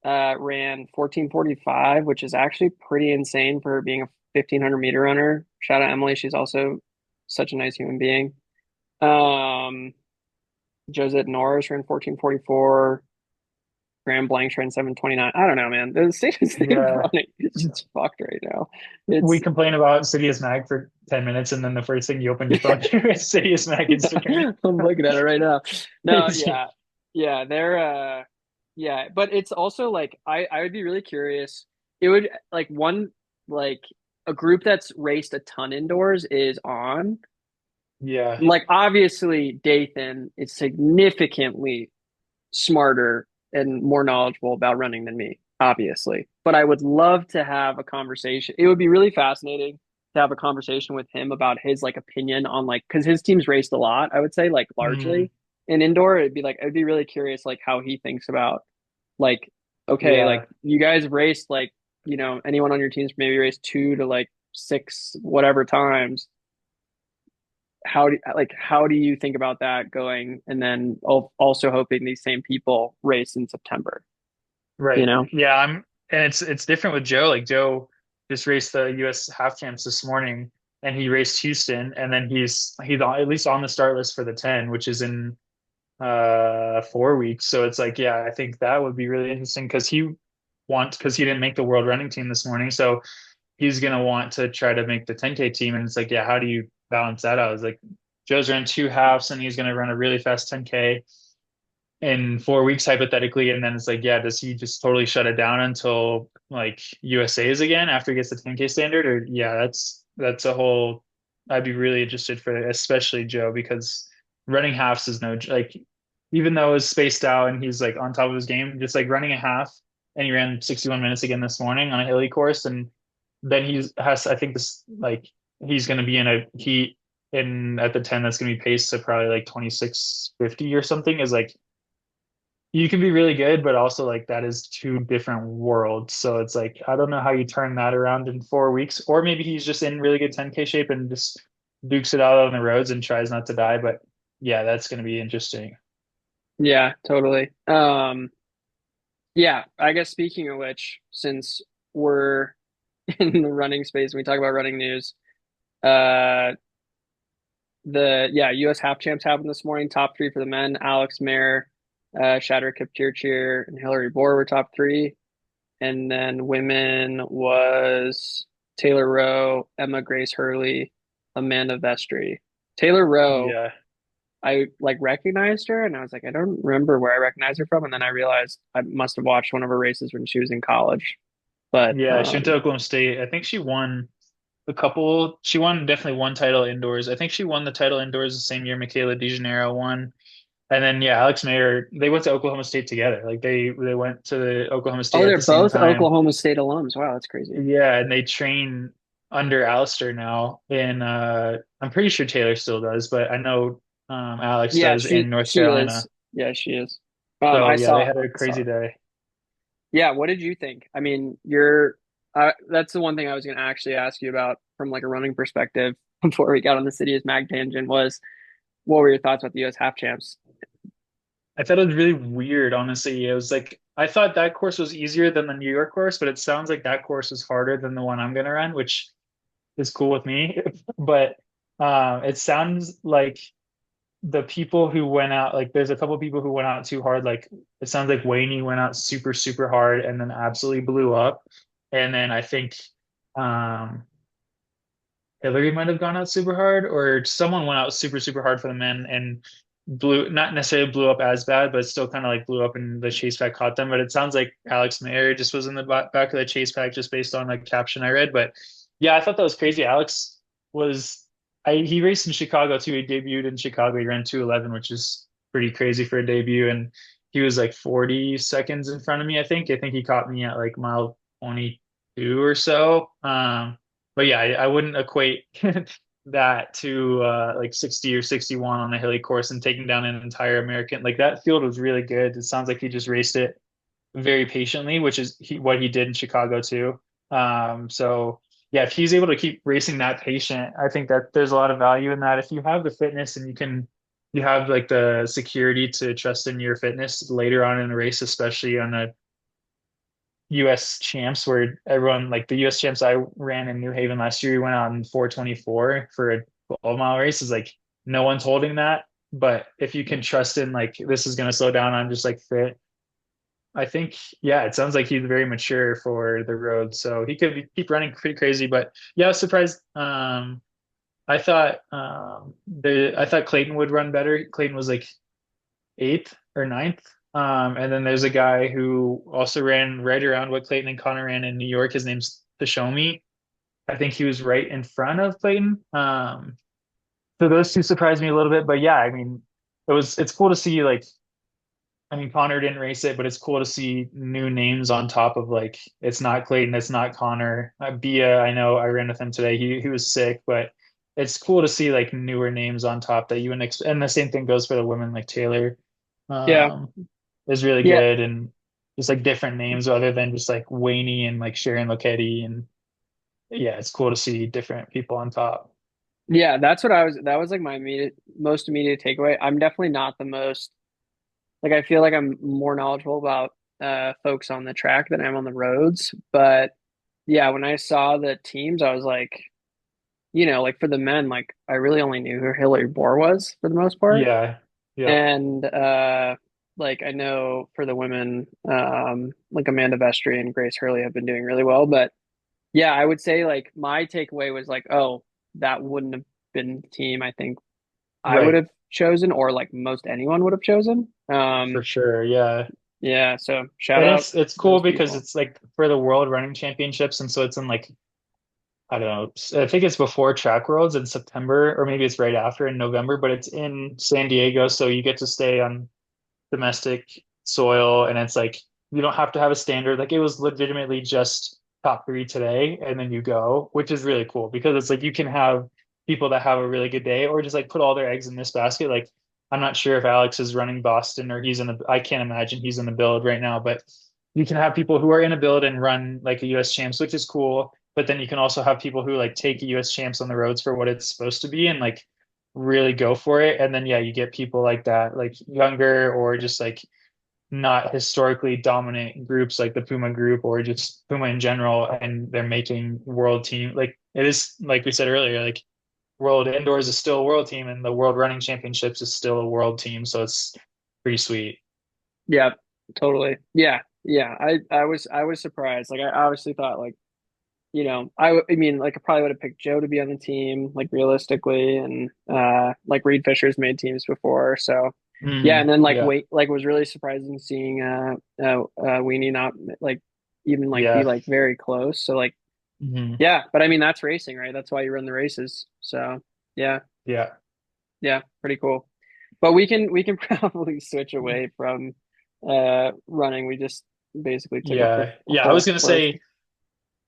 S1: ran 14:45, which is actually pretty insane for her being a 1500-meter runner. Shout out Emily, she's also such a nice human being. Um, Josette Norris ran 14:44. Graham Blanks ran 7:29. I don't know, man. The state of
S2: Yeah.
S1: running is just fucked right now. It's
S2: We complain about Sidious Mag for 10 minutes, and then the first thing you open your phone to is Sidious Mag Instagram.
S1: I'm looking at it right now. No,
S2: Crazy.
S1: yeah. Yeah, they're yeah, but it's also like I would be really curious. It would like one like a group that's raced a ton indoors is on.
S2: Yeah.
S1: Like obviously Dathan is significantly smarter and more knowledgeable about running than me, obviously. But I would love to have a conversation. It would be really fascinating to have a conversation with him about his like opinion on like because his team's raced a lot, I would say, like
S2: Mm,
S1: largely in indoor. It'd be like I'd be really curious like how he thinks about like, okay, like
S2: yeah.
S1: you guys have raced like, anyone on your team's maybe raced 2 to like 6 whatever times. How do you think about that going, and then also hoping these same people race in September, you
S2: Right.
S1: know?
S2: Yeah. And it's different with Joe. Like Joe just raced the US half camps this morning, and he raced Houston, and then he's at least on the start list for the 10, which is in 4 weeks. So it's like, yeah, I think that would be really interesting because he didn't make the world running team this morning. So he's gonna want to try to make the 10K team. And it's like, yeah, how do you balance that out? It's like Joe's run two halves and he's gonna run a really fast 10K in 4 weeks hypothetically. And then it's like, yeah, does he just totally shut it down until like USA's again after he gets the 10K standard? Or yeah, that's a whole I'd be really interested for especially Joe because running halves is no like even though it's spaced out and he's like on top of his game, just like running a half and he ran 61 minutes again this morning on a hilly course and then I think this like he's going to be in a heat in at the 10 that's going to be paced to probably like 26:50 or something is like you can be really good, but also like that is two different worlds. So it's like I don't know how you turn that around in 4 weeks, or maybe he's just in really good 10K shape and just dukes it out on the roads and tries not to die. But yeah, that's going to be interesting.
S1: Yeah, totally. Yeah, I guess speaking of which, since we're in the running space and we talk about running news, uh the US half champs happened this morning. Top three for the men: Alex Mayer, Shadrack Kipchirchir, and Hillary Bohr were top three. And then women was Taylor Rowe, Emma Grace Hurley, Amanda Vestry. Taylor Rowe,
S2: Yeah.
S1: I like recognized her and I was like, I don't remember where I recognized her from. And then I realized I must have watched one of her races when she was in college. But
S2: Yeah, she went to Oklahoma State. I think she won she won definitely one title indoors. I think she won the title indoors the same year Michaela DeGeneres won. And then yeah, Alex Mayer, they went to Oklahoma State together. Like they went to the Oklahoma State
S1: oh,
S2: at
S1: they're
S2: the same
S1: both
S2: time.
S1: Oklahoma State alums. Wow, that's crazy.
S2: Yeah, and they train under Alistair now in I'm pretty sure Taylor still does, but I know Alex
S1: Yeah,
S2: does in North
S1: she is.
S2: Carolina.
S1: Yeah, she is.
S2: So
S1: I
S2: yeah, they
S1: saw
S2: had a
S1: I saw
S2: crazy
S1: it.
S2: day.
S1: Yeah, what did you think? I mean, that's the one thing I was going to actually ask you about from like a running perspective before we got on the City Mag tangent was what were your thoughts about the US half champs?
S2: I thought it was really weird, honestly. It was like I thought that course was easier than the New York course, but it sounds like that course is harder than the one I'm gonna run, which is cool with me. But it sounds like the people who went out, like there's a couple of people who went out too hard. Like it sounds like Wayne went out super, super hard and then absolutely blew up. And then I think um Hillary might have gone out super hard, or someone went out super, super hard for the men and blew not necessarily blew up as bad, but still kind of like blew up and the chase pack caught them. But it sounds like Alex Mayer just was in the back of the chase pack just based on like caption I read. But yeah, I thought that was crazy. Alex was he raced in Chicago too. He debuted in Chicago. He ran 2:11, which is pretty crazy for a debut. And he was like 40 seconds in front of me, I think. I think he caught me at like mile 22 or so. But yeah, I wouldn't equate that to like 60 or 61 on the hilly course and taking down an entire American. Like that field was really good. It sounds like he just raced it very patiently, which is what he did in Chicago too. So yeah, if he's able to keep racing that patient, I think that there's a lot of value in that. If you have the fitness and you have like the security to trust in your fitness later on in the race, especially on a US champs where everyone like the US champs I ran in New Haven last year, we went out in 4:24 for a 12-mile race is like no one's holding that. But if you can trust in like this is gonna slow down, I'm just like fit. I think yeah, it sounds like he's very mature for the road. So he could keep running pretty crazy. But yeah, I was surprised. I thought Clayton would run better. Clayton was like eighth or ninth. And then there's a guy who also ran right around what Clayton and Connor ran in New York. His name's Tashomi. I think he was right in front of Clayton. So those two surprised me a little bit, but yeah, I mean, it's cool to see like I mean Connor didn't race it, but it's cool to see new names on top of like it's not Clayton, it's not Connor. Bia, I know I ran with him today. He was sick, but it's cool to see like newer names on top that you wouldn't expect. And the same thing goes for the women like Taylor.
S1: Yeah.
S2: Um, is really
S1: Yeah.
S2: good and just like different names other than just like Wayne and like Sharon Lokedi and yeah, it's cool to see different people on top.
S1: Yeah, that was like my most immediate takeaway. I'm definitely not the most like I feel like I'm more knowledgeable about folks on the track than I am on the roads, but yeah, when I saw the teams, I was like, like for the men, like I really only knew who Hillary Bohr was for the most part.
S2: Yeah. Yep.
S1: And like I know for the women, like Amanda Vestry and Grace Hurley have been doing really well. But yeah, I would say like my takeaway was like, oh, that wouldn't have been the team I think I would
S2: Right.
S1: have chosen, or like most anyone would have chosen.
S2: For sure. Yeah.
S1: Yeah, so shout
S2: And
S1: out
S2: it's cool
S1: those
S2: because
S1: people.
S2: it's like for the World Running Championships, and so it's in like I don't know. I think it's before Track Worlds in September, or maybe it's right after in November, but it's in San Diego, so you get to stay on domestic soil, and it's like you don't have to have a standard. Like it was legitimately just top three today, and then you go, which is really cool because it's like you can have people that have a really good day, or just like put all their eggs in this basket. Like I'm not sure if Alex is running Boston or he's in the, I can't imagine he's in the build right now, but you can have people who are in a build and run like a US champs, which is cool. But then you can also have people who like take a US champs on the roads for what it's supposed to be and like really go for it. And then, yeah, you get people like that, like younger or just like not historically dominant groups like the Puma group or just Puma in general. And they're making world team. Like it is, like we said earlier, like World Indoors is still a world team and the World Running Championships is still a world team. So it's pretty sweet.
S1: Yeah, totally. Yeah, yeah. I was surprised. Like I obviously thought like, I mean like I probably would have picked Joe to be on the team, like realistically, and like Reed Fisher's made teams before, so yeah, and then like
S2: Yeah.
S1: wait, like it was really surprising seeing Weenie not like even like be
S2: Yeah.
S1: like very close. So like
S2: hmm
S1: yeah, but I mean that's racing, right? That's why you run the races. So yeah,
S2: Yeah.
S1: yeah, pretty cool. But we can probably switch away from running. We just basically took up the
S2: Yeah. Yeah. I was
S1: whole
S2: gonna
S1: first.
S2: say,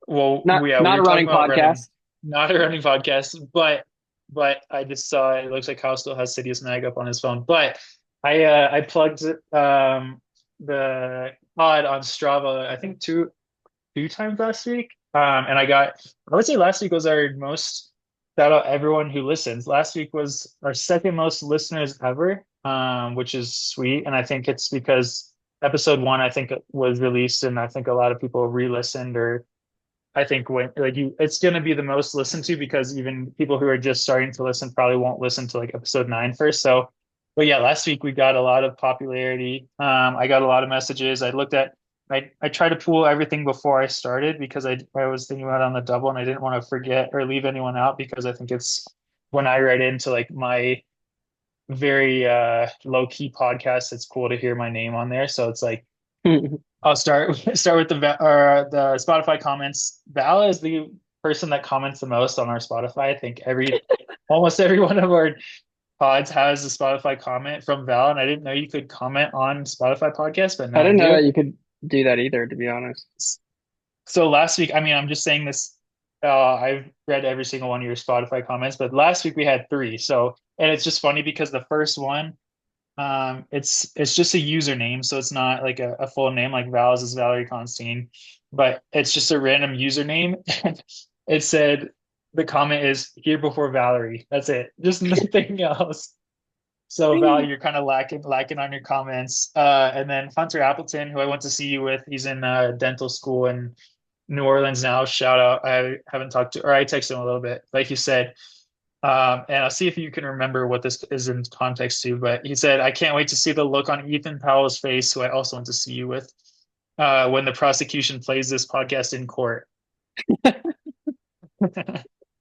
S2: well,
S1: Not
S2: we
S1: not a
S2: were talking
S1: running
S2: about running,
S1: podcast.
S2: not a running podcast, but I just saw it looks like Kyle still has Sidious Mag up on his phone. But I plugged the pod on Strava, I think two times last week. And I would say last week was our most shout out everyone who listens. Last week was our second most listeners ever, which is sweet. And I think it's because episode one, I think was released, and I think a lot of people re-listened, or I think when like it's going to be the most listened to because even people who are just starting to listen probably won't listen to like episode 9 first. So, but yeah, last week we got a lot of popularity. I got a lot of messages. I tried to pull everything before I started because I was thinking about it on the double and I didn't want to forget or leave anyone out because I think it's when I write into like my very low key podcast, it's cool to hear my name on there. So it's like I'll start with the Spotify comments. Val is the person that comments the most on our Spotify. I think every almost every one of our pods has a Spotify comment from Val, and I didn't know you could comment on Spotify podcasts, but
S1: I
S2: now I
S1: didn't know
S2: do.
S1: that you could do that either, to be honest.
S2: So last week, I mean, I'm just saying this. I've read every single one of your Spotify comments, but last week we had three. So, and it's just funny because the first one, it's just a username, so it's not like a full name like Val's is Valerie Constantine, but it's just a random username. It said the comment is here before Valerie. That's it. Just nothing else. So Val, you're kind of lacking on your comments. And then Hunter Appleton, who I went to see you with, he's in dental school in New Orleans now. Shout out. I haven't talked to, or I texted him a little bit, like you said. And I'll see if you can remember what this is in context to. But he said, I can't wait to see the look on Ethan Powell's face, who I also went to see you with, when the prosecution plays this podcast in court.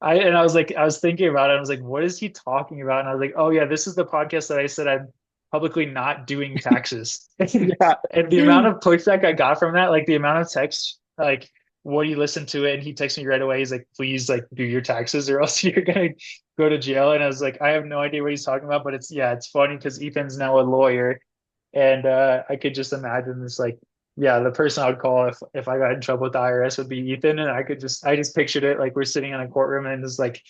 S2: I was like, I was thinking about it. I was like, what is he talking about? And I was like, oh yeah, this is the podcast that I said I'm publicly not doing taxes.
S1: Yeah.
S2: And the amount of pushback I got from that, like the amount of text, like what he listened to it and he texted me right away. He's like, please like do your taxes or else you're gonna go to jail. And I was like, I have no idea what he's talking about, but it's yeah, it's funny because Ethan's now a lawyer and I could just imagine this like yeah, the person I would call if I got in trouble with the IRS would be Ethan, and I just pictured it like we're sitting in a courtroom and it's like,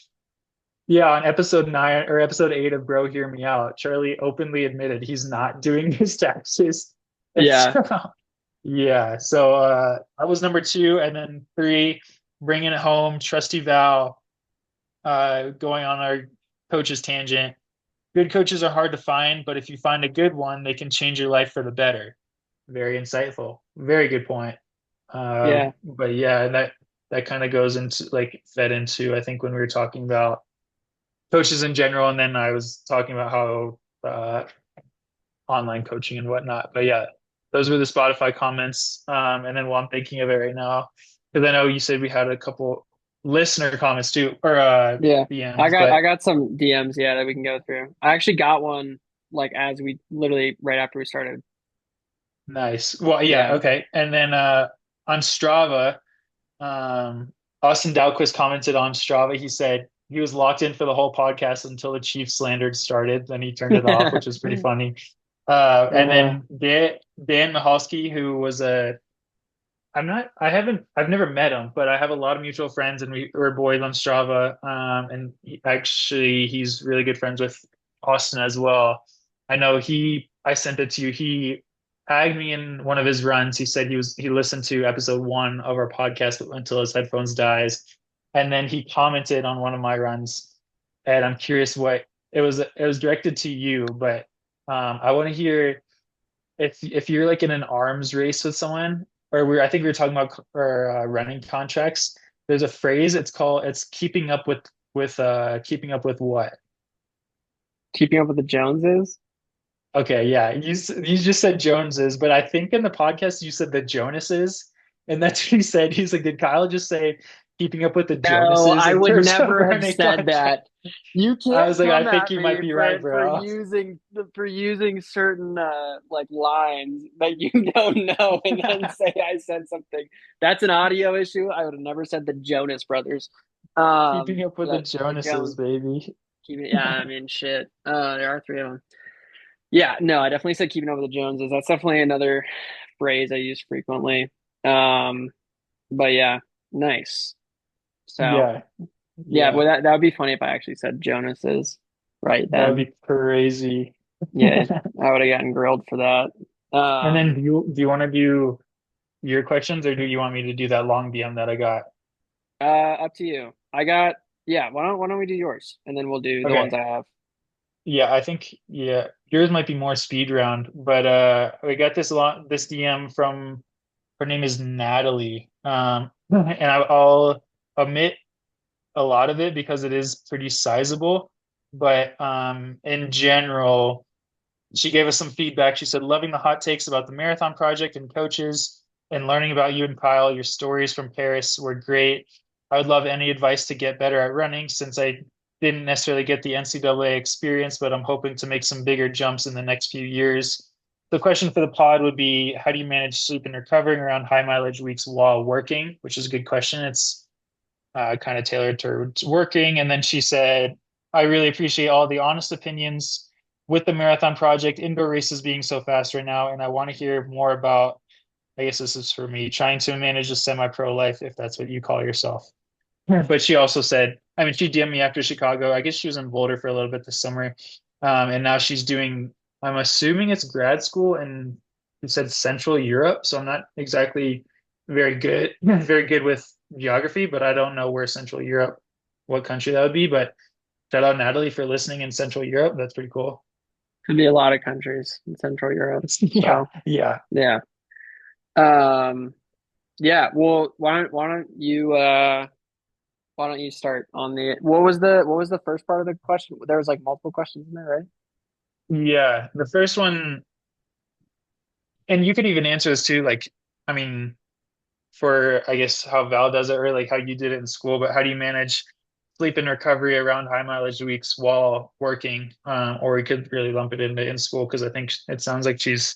S2: yeah, on episode 9 or episode 8 of Bro Hear Me Out, Charlie openly admitted he's not doing his taxes. And
S1: Yeah.
S2: so, yeah, so that was number 2, and then 3, bringing it home, Trusty Val, going on our coach's tangent. Good coaches are hard to find, but if you find a good one, they can change your life for the better. Very insightful. Very good point.
S1: Yeah.
S2: But yeah, that kind of goes into like fed into I think when we were talking about coaches in general, and then I was talking about how online coaching and whatnot. But yeah, those were the Spotify comments. And then while I'm thinking of it right now, because I know you said we had a couple listener comments too, or
S1: Yeah. I
S2: DMs,
S1: got I
S2: but
S1: got some DMs, yeah, that we can go through. I actually got one like as we literally right after we started.
S2: nice. Well, yeah,
S1: Yeah.
S2: okay. And then on Strava, Um, Austin Dalquist commented on Strava. He said he was locked in for the whole podcast until the Chiefs slandered started. Then he turned it off, which was pretty funny. And
S1: Uh,
S2: then Dan Mahalski, who was I've never met him, but I have a lot of mutual friends and we're boys on Strava. And he's really good friends with Austin as well. I know I sent it to you. He tagged me in one of his runs. He said he listened to episode one of our podcast until his headphones dies. And then he commented on one of my runs. And I'm curious what it was directed to you, but I want to hear if you're like in an arms race with someone, or I think we were talking about running contracts. There's a phrase. It's keeping up with what?
S1: Keeping up with the Joneses.
S2: Okay, yeah. You just said Joneses, but I think in the podcast you said the Jonases, and that's what he said. He's like, did Kyle just say keeping up with the
S1: No,
S2: Jonases
S1: I
S2: in
S1: would
S2: terms of
S1: never have
S2: running
S1: said
S2: contract?
S1: that. You
S2: I
S1: can't
S2: was like, I
S1: come
S2: think
S1: at
S2: you might
S1: me
S2: be right,
S1: for
S2: bro.
S1: using certain like lines that you don't know and then say I said something. That's an audio issue. I would have never said the Jonas Brothers.
S2: Keeping up with the
S1: But the
S2: Jonases,
S1: Jones
S2: baby.
S1: keeping yeah, I mean shit. There are three of them. Yeah, no, I definitely said keeping up with the Joneses. That's definitely another phrase I use frequently. Um, but yeah, nice. So
S2: Yeah,
S1: yeah,
S2: yeah.
S1: well that would be funny if I actually said Jonas's right
S2: That would
S1: then.
S2: be crazy.
S1: Yeah, I would have gotten grilled for that.
S2: And then do you want to do your questions or do you want me to do that long DM that I got?
S1: Up to you. I got yeah, why don't we do yours and then we'll do the ones
S2: Okay.
S1: I have.
S2: Yeah, I think yeah, yours might be more speed round, but we got this DM from her name is Natalie. And I'll omit a lot of it because it is pretty sizable, but in general, she gave us some feedback. She said, loving the hot takes about the marathon project and coaches and learning about you and Kyle. Your stories from Paris were great. I would love any advice to get better at running since I didn't necessarily get the NCAA experience, but I'm hoping to make some bigger jumps in the next few years. The question for the pod would be, how do you manage sleep and recovering around high mileage weeks while working? Which is a good question. It's kind of tailored towards working. And then she said, I really appreciate all the honest opinions with the marathon project, indoor races being so fast right now. And I want to hear more about, I guess this is for me, trying to manage a semi-pro life, if that's what you call yourself. Yeah. But she also said, I mean, she DM'd me after Chicago. I guess she was in Boulder for a little bit this summer. And now she's doing, I'm assuming it's grad school in, it said Central Europe. So I'm not exactly very good with geography, but I don't know where Central Europe, what country that would be. But shout out Natalie for listening in Central Europe. That's pretty cool.
S1: Could be a lot of countries in Central Europe.
S2: Yeah,
S1: So
S2: yeah.
S1: yeah. Um yeah, well why don't you start on the what was the first part of the question? There was like multiple questions in there, right?
S2: Yeah. The first one, and you could even answer this too, like, I mean, for I guess how Val does it or like how you did it in school, but how do you manage sleep and recovery around high mileage weeks while working? Or we could really lump it into in school because I think it sounds like she's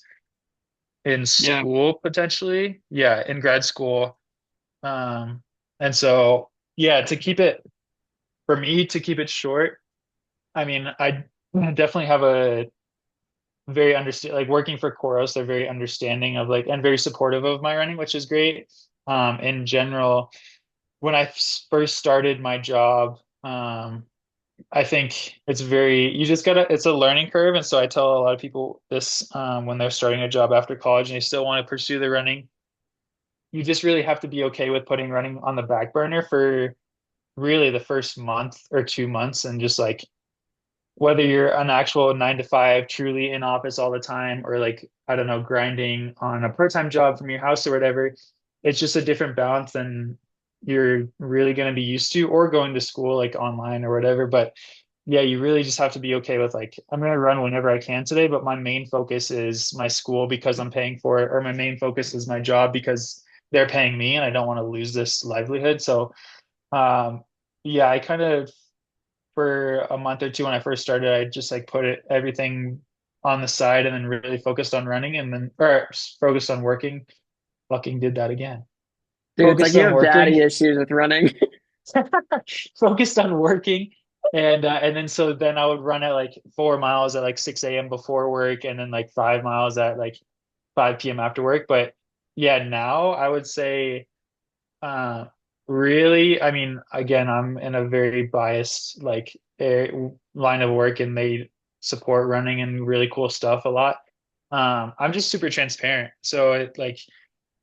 S2: in
S1: Yeah.
S2: school potentially. Yeah, in grad school. Um, and so yeah, for me to keep it short, I mean, I definitely have a very understand like working for Koros, they're very understanding of like and very supportive of my running, which is great. In general, when I first started my job, I think you just gotta, it's a learning curve. And so I tell a lot of people this when they're starting a job after college and they still want to pursue the running. You just really have to be okay with putting running on the back burner for really the first month or 2 months and just like whether you're an actual 9 to 5 truly in office all the time or like I don't know grinding on a part-time job from your house or whatever, it's just a different balance than you're really going to be used to or going to school like online or whatever. But yeah, you really just have to be okay with like I'm going to run whenever I can today, but my main focus is my school because I'm paying for it, or my main focus is my job because they're paying me and I don't want to lose this livelihood. So um yeah, I kind of for a month or two when I first started, I just like put everything on the side and then really focused on running and then or focused on working. Fucking did that again.
S1: Dude, it's like
S2: Focused
S1: you
S2: on
S1: have
S2: working,
S1: daddy issues with running.
S2: focused on working. And then so then I would run at like 4 miles at like 6 a.m. before work and then like 5 miles at like 5 p.m. after work. But yeah, now I would say uh, really, I mean, again, I'm in a very biased like line of work, and they support running and really cool stuff a lot. I'm just super transparent. So it like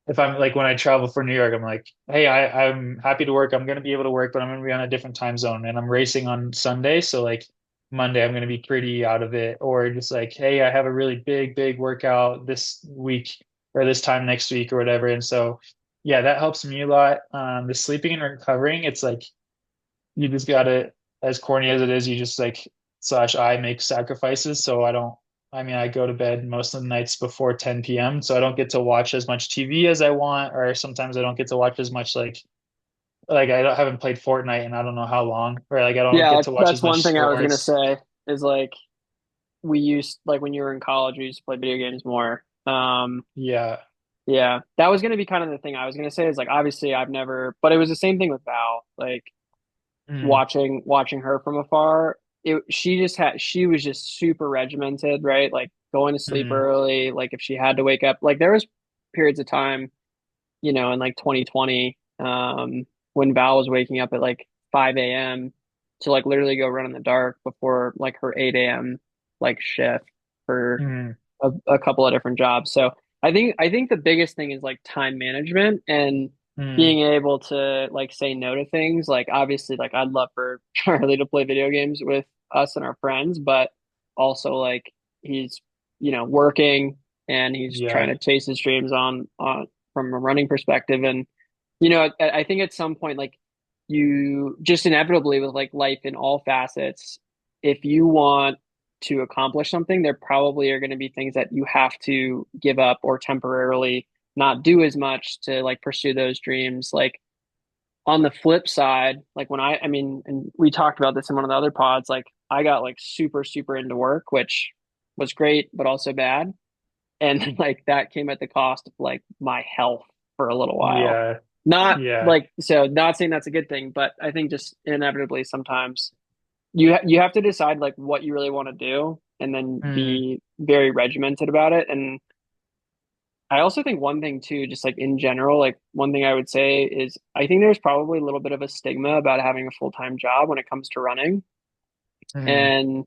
S2: if I'm like when I travel for New York, I'm like, hey, I'm happy to work. I'm gonna be able to work, but I'm gonna be on a different time zone and I'm racing on Sunday. So like Monday I'm gonna be pretty out of it. Or just like, hey, I have a really big workout this week or this time next week or whatever. And so yeah, that helps me a lot. The sleeping and recovering, it's like you just gotta, as corny as it is, you just like slash I make sacrifices. So I don't, I mean, I go to bed most of the nights before 10 p.m. So I don't get to watch as much TV as I want, or sometimes I don't get to watch as much like haven't played Fortnite in I don't know how long, or like I don't
S1: Yeah,
S2: get
S1: like
S2: to watch
S1: that's
S2: as
S1: one
S2: much
S1: thing I was gonna
S2: sports.
S1: say is like we used like when you were in college, we used to play video games more.
S2: Yeah.
S1: Yeah, that was gonna be kind of the thing I was gonna say is like obviously I've never, but it was the same thing with Val. Like
S2: Mm,
S1: watching her from afar, she was just super regimented, right? Like going to sleep
S2: mm,
S1: early, like if she had to wake up, like there was periods of time, in like 2020, when Val was waking up at like 5 a.m. to like literally go run in the dark before like her 8 a.m. like shift for
S2: mm,
S1: a couple of different jobs. So I think the biggest thing is like time management and
S2: mm,
S1: being able to like say no to things. Like obviously like I'd love for Charlie to play video games with us and our friends, but also like he's, working and he's trying
S2: yeah.
S1: to chase his dreams on from a running perspective. And, I think at some point like you just inevitably with like life in all facets, if you want to accomplish something, there probably are going to be things that you have to give up or temporarily not do as much to like pursue those dreams. Like on the flip side, like I mean, and we talked about this in one of the other pods, like I got like super into work, which was great, but also bad. And like that came at the cost of like my health for a little while.
S2: Yeah.
S1: Not
S2: Yeah.
S1: like, so not saying that's a good thing, but I think just inevitably sometimes you have to decide like what you really want to do and then
S2: Mm,
S1: be very regimented about it. And I also think one thing too, just like in general, like one thing I would say is I think there's probably a little bit of a stigma about having a full-time job when it comes to running.
S2: mm,
S1: And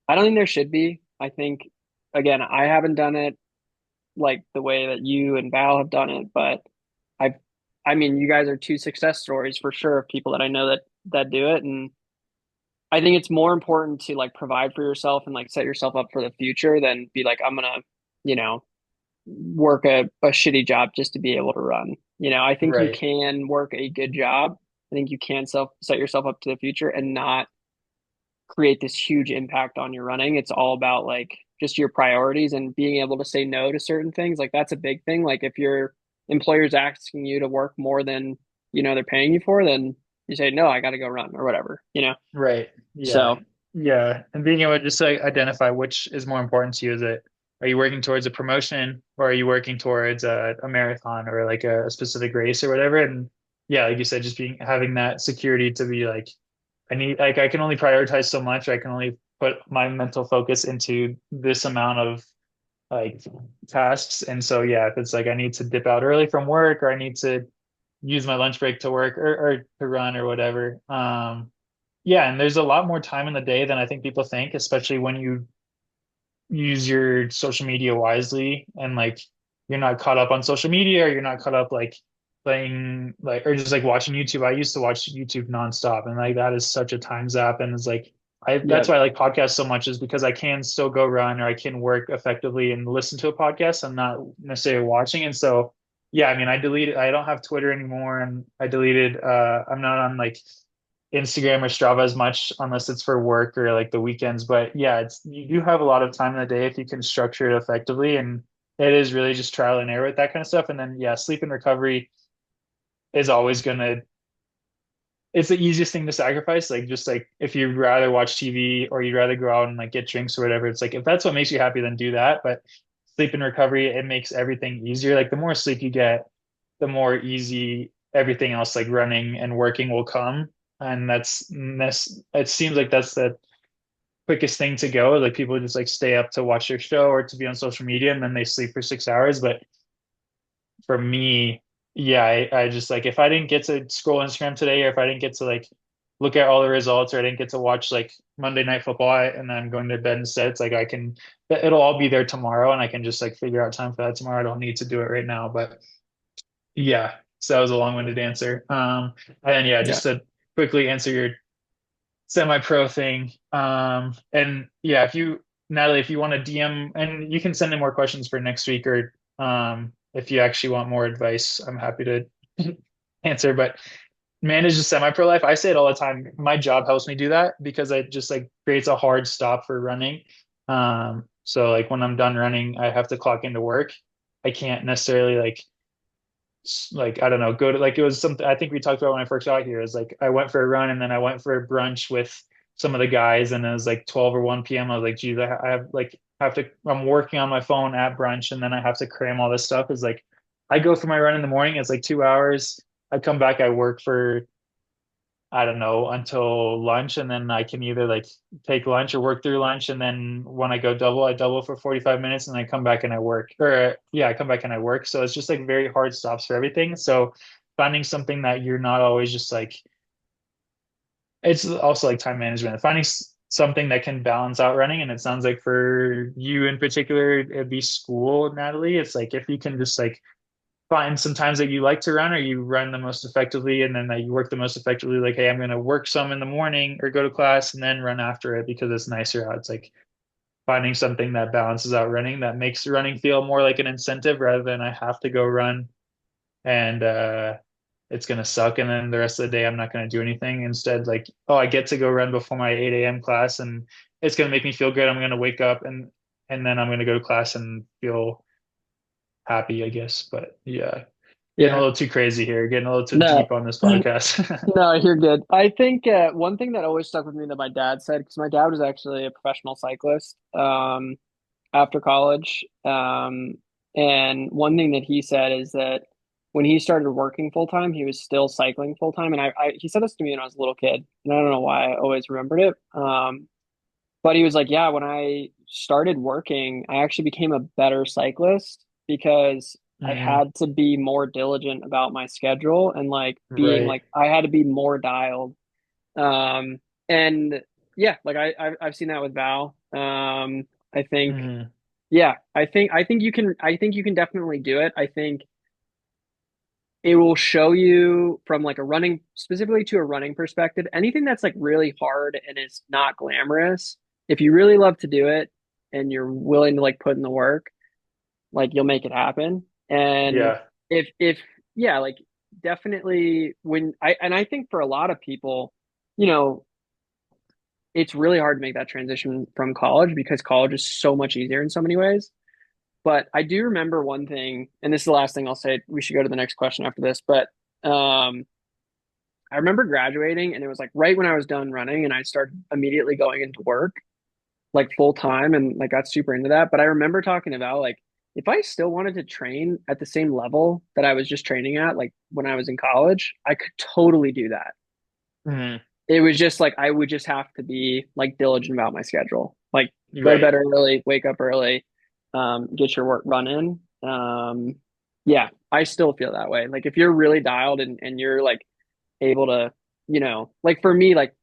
S1: I don't think there should be. I think again, I haven't done it like the way that you and Val have done it, but I've I mean, you guys are two success stories for sure of people that I know that do it. And I think it's more important to like provide for yourself and like set yourself up for the future than be like, I'm gonna, you know, work a shitty job just to be able to run. I think you
S2: right.
S1: can work a good job. I think you can set yourself up to the future and not create this huge impact on your running. It's all about like just your priorities and being able to say no to certain things. Like that's a big thing. Like if your employer's asking you to work more than, they're paying you for, then you say, no, I got to go run or whatever.
S2: Right. Yeah.
S1: So
S2: Yeah. And being able to just like identify which is more important to you. Is it, are you working towards a promotion or are you working towards a marathon or like a specific race or whatever? And yeah, like you said, just being having that security to be like, I need like I can only prioritize so much. I can only put my mental focus into this amount of like tasks. And so yeah, if it's like I need to dip out early from work or I need to use my lunch break to work or to run or whatever. Yeah, and there's a lot more time in the day than I think people think, especially when you use your social media wisely and like you're not caught up on social media or you're not caught up like playing like or just like watching YouTube. I used to watch YouTube nonstop and like that is such a time zap and it's like I
S1: yeah,
S2: that's why I like podcasts so much is because I can still go run or I can work effectively and listen to a podcast. I'm not necessarily watching. And so yeah, I mean I don't have Twitter anymore and I deleted I'm not on like Instagram or Strava as much unless it's for work or like the weekends. But yeah, it's you do have a lot of time in the day if you can structure it effectively. And it is really just trial and error with that kind of stuff. And then yeah, sleep and recovery is always gonna it's the easiest thing to sacrifice. Like just like if you'd rather watch TV or you'd rather go out and like get drinks or whatever, it's like if that's what makes you happy, then do that. But sleep and recovery, it makes everything easier. Like the more sleep you get, the more easy everything else like running and working will come. And that's it seems like that's the quickest thing to go. Like people just like stay up to watch their show or to be on social media and then they sleep for 6 hours. But for me, yeah, I just like if I didn't get to scroll Instagram today or if I didn't get to like look at all the results, or I didn't get to watch like Monday Night Football and then I'm going to bed instead. It's like I can, it'll all be there tomorrow and I can just like figure out time for that tomorrow. I don't need to do it right now. But yeah, so that was a long-winded answer. And then yeah,
S1: Yeah.
S2: just to quickly answer your semi-pro thing. And yeah, if you, Natalie, if you want to DM, and you can send in more questions for next week, or if you actually want more advice, I'm happy to answer. But manage the semi-pro life, I say it all the time. My job helps me do that because it just like creates a hard stop for running. So like when I'm done running, I have to clock into work. I can't necessarily like I don't know, go to like it was something I think we talked about when I first got here. Is like I went for a run and then I went for a brunch with some of the guys, and it was like 12 or 1 p.m. I was like, geez, I have like have to I'm working on my phone at brunch and then I have to cram all this stuff. Is like I go for my run in the morning, it's like 2 hours. I come back, I work for I don't know, until lunch, and then I can either like take lunch or work through lunch, and then when I go double, I double for 45 minutes, and I come back and I work. Or yeah, I come back and I work. So it's just like very hard stops for everything. So finding something that you're not always just like it's also like time management. Finding something that can balance out running, and it sounds like for you in particular, it'd be school, Natalie. It's like if you can just like find some times that you like to run or you run the most effectively and then that you work the most effectively, like hey, I'm going to work some in the morning or go to class and then run after it because it's nicer out. It's like finding something that balances out running, that makes running feel more like an incentive rather than I have to go run and it's going to suck and then the rest of the day I'm not going to do anything. Instead, like, oh, I get to go run before my 8 a.m. class and it's going to make me feel good. I'm going to wake up and then I'm going to go to class and feel happy, I guess. But yeah, getting a
S1: Yeah.
S2: little too crazy here, getting a little too
S1: No.
S2: deep on this podcast.
S1: No, you're good. I think one thing that always stuck with me that my dad said, because my dad was actually a professional cyclist after college. And one thing that he said is that when he started working full time, he was still cycling full time. And he said this to me when I was a little kid, and I don't know why I always remembered it. But he was like, yeah, when I started working, I actually became a better cyclist because I
S2: Mm,
S1: had to be more diligent about my schedule and like being
S2: right.
S1: like I had to be more dialed. Um, and yeah, like I've seen that with Val. I think
S2: Mm,
S1: yeah, I think you can definitely do it. I think it will show you from like a running specifically to a running perspective, anything that's like really hard and is not glamorous. If you really love to do it and you're willing to like put in the work, like you'll make it happen. And
S2: yeah.
S1: if yeah, like definitely when I think for a lot of people, you know, it's really hard to make that transition from college because college is so much easier in so many ways. But I do remember one thing, and this is the last thing I'll say. We should go to the next question after this. But um, I remember graduating, and it was like right when I was done running, and I started immediately going into work like full time, and like got super into that. But I remember talking about like if I still wanted to train at the same level that I was just training at, like when I was in college, I could totally do that.
S2: Mm,
S1: It was just like I would just have to be like diligent about my schedule. Like go to
S2: right.
S1: bed early, wake up early, get your work running. Yeah, I still feel that way. Like if you're really dialed and you're like able to, like for me, like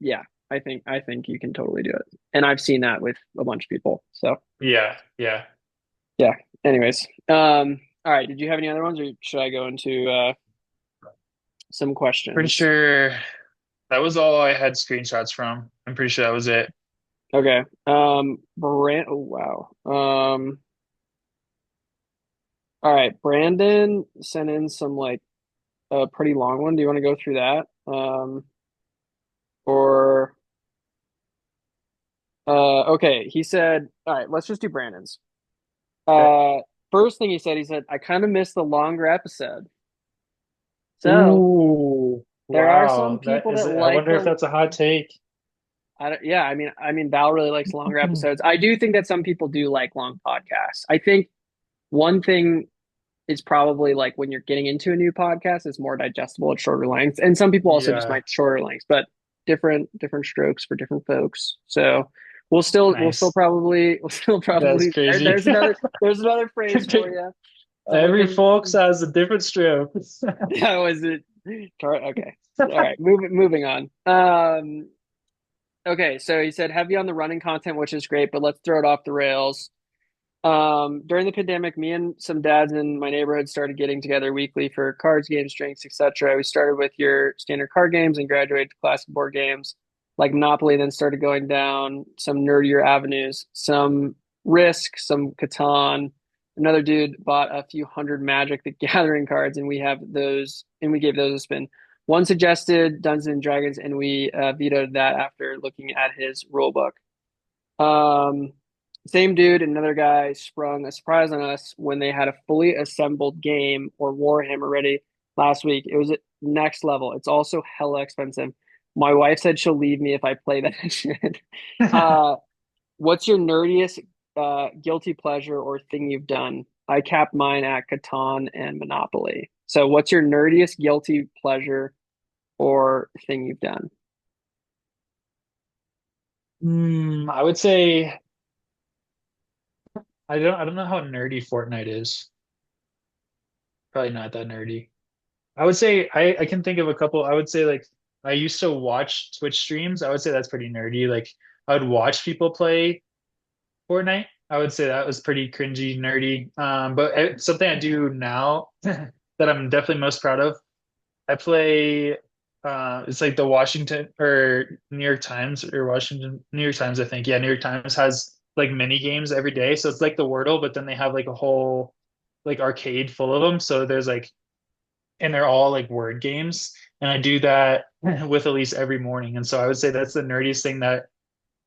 S1: yeah, I think you can totally do it. And I've seen that with a bunch of people. So
S2: Yeah. Yeah.
S1: yeah. Anyways, all right. Did you have any other ones, or should I go into some
S2: Pretty
S1: questions?
S2: sure that was all I had screenshots from. I'm pretty sure that was it.
S1: Okay. Oh wow. All right. Brandon sent in some like a pretty long one. Do you want to go through that? Or okay. He said, all right, let's just do Brandon's.
S2: Okay.
S1: Uh, first thing he said, I kind of missed the longer episode. So
S2: Ooh,
S1: there are some
S2: wow. That
S1: people
S2: is
S1: that
S2: it. I
S1: like
S2: wonder if
S1: the,
S2: that's a hot take.
S1: yeah, Val really likes longer episodes. I do think that some people do like long podcasts. I think one thing is probably like when you're getting into a new podcast, it's more digestible at shorter lengths. And some people also just
S2: Yeah.
S1: might shorter lengths, but different strokes for different folks. So
S2: Nice.
S1: we'll still
S2: That's
S1: probably
S2: crazy.
S1: there's another phrase for you.
S2: Every
S1: Within
S2: folks has a different stroke.
S1: yeah, was it Okay. All right. Moving on. Okay. So he said heavy on the running content, which is great, but let's throw it off the rails. During the pandemic, me and some dads in my neighborhood started getting together weekly for cards, games, drinks, etc. We started with your standard card games and graduated to classic board games like Monopoly, then started going down some nerdier avenues, some Risk, some Catan. Another dude bought a few hundred Magic the Gathering cards, and we have those, and we gave those a spin. One suggested Dungeons and Dragons, and we vetoed that after looking at his rule book. Um, Same dude, another guy sprung a surprise on us when they had a fully assembled game or Warhammer ready last week. It was next level. It's also hella expensive. My wife said she'll leave me if I play that shit. Uh, what's your nerdiest guilty pleasure or thing you've done? I capped mine at Catan and Monopoly. So, what's your nerdiest guilty pleasure or thing you've done?
S2: I would say I don't know how nerdy Fortnite is. Probably not that nerdy. I would say I can think of a couple. I would say like I used to watch Twitch streams. I would say that's pretty nerdy. Like I would watch people play Fortnite. I would say that was pretty cringy, nerdy. But it's something I do now that I'm definitely most proud of. I play it's like the Washington or New York Times or Washington New York Times, I think. Yeah, New York Times has like mini games every day. So it's like the Wordle, but then they have like a whole like arcade full of them. So there's like and they're all like word games. And I do that with Elise every morning. And so I would say that's the nerdiest thing that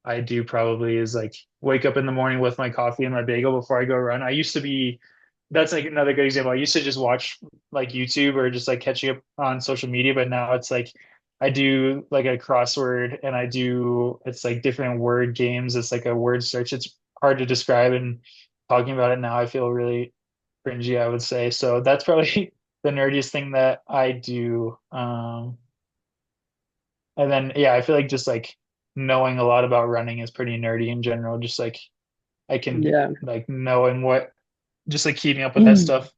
S2: I do probably is like wake up in the morning with my coffee and my bagel before I go run. I used to be, that's like another good example. I used to just watch like YouTube or just like catching up on social media, but now it's like I do like a crossword and I do, it's like different word games. It's like a word search. It's hard to describe and talking about it now, I feel really cringy, I would say. So that's probably the nerdiest thing that I do. And then yeah, I feel like just like knowing a lot about running is pretty nerdy in general. Just like I can
S1: Yeah.
S2: like knowing what just like keeping up with that stuff.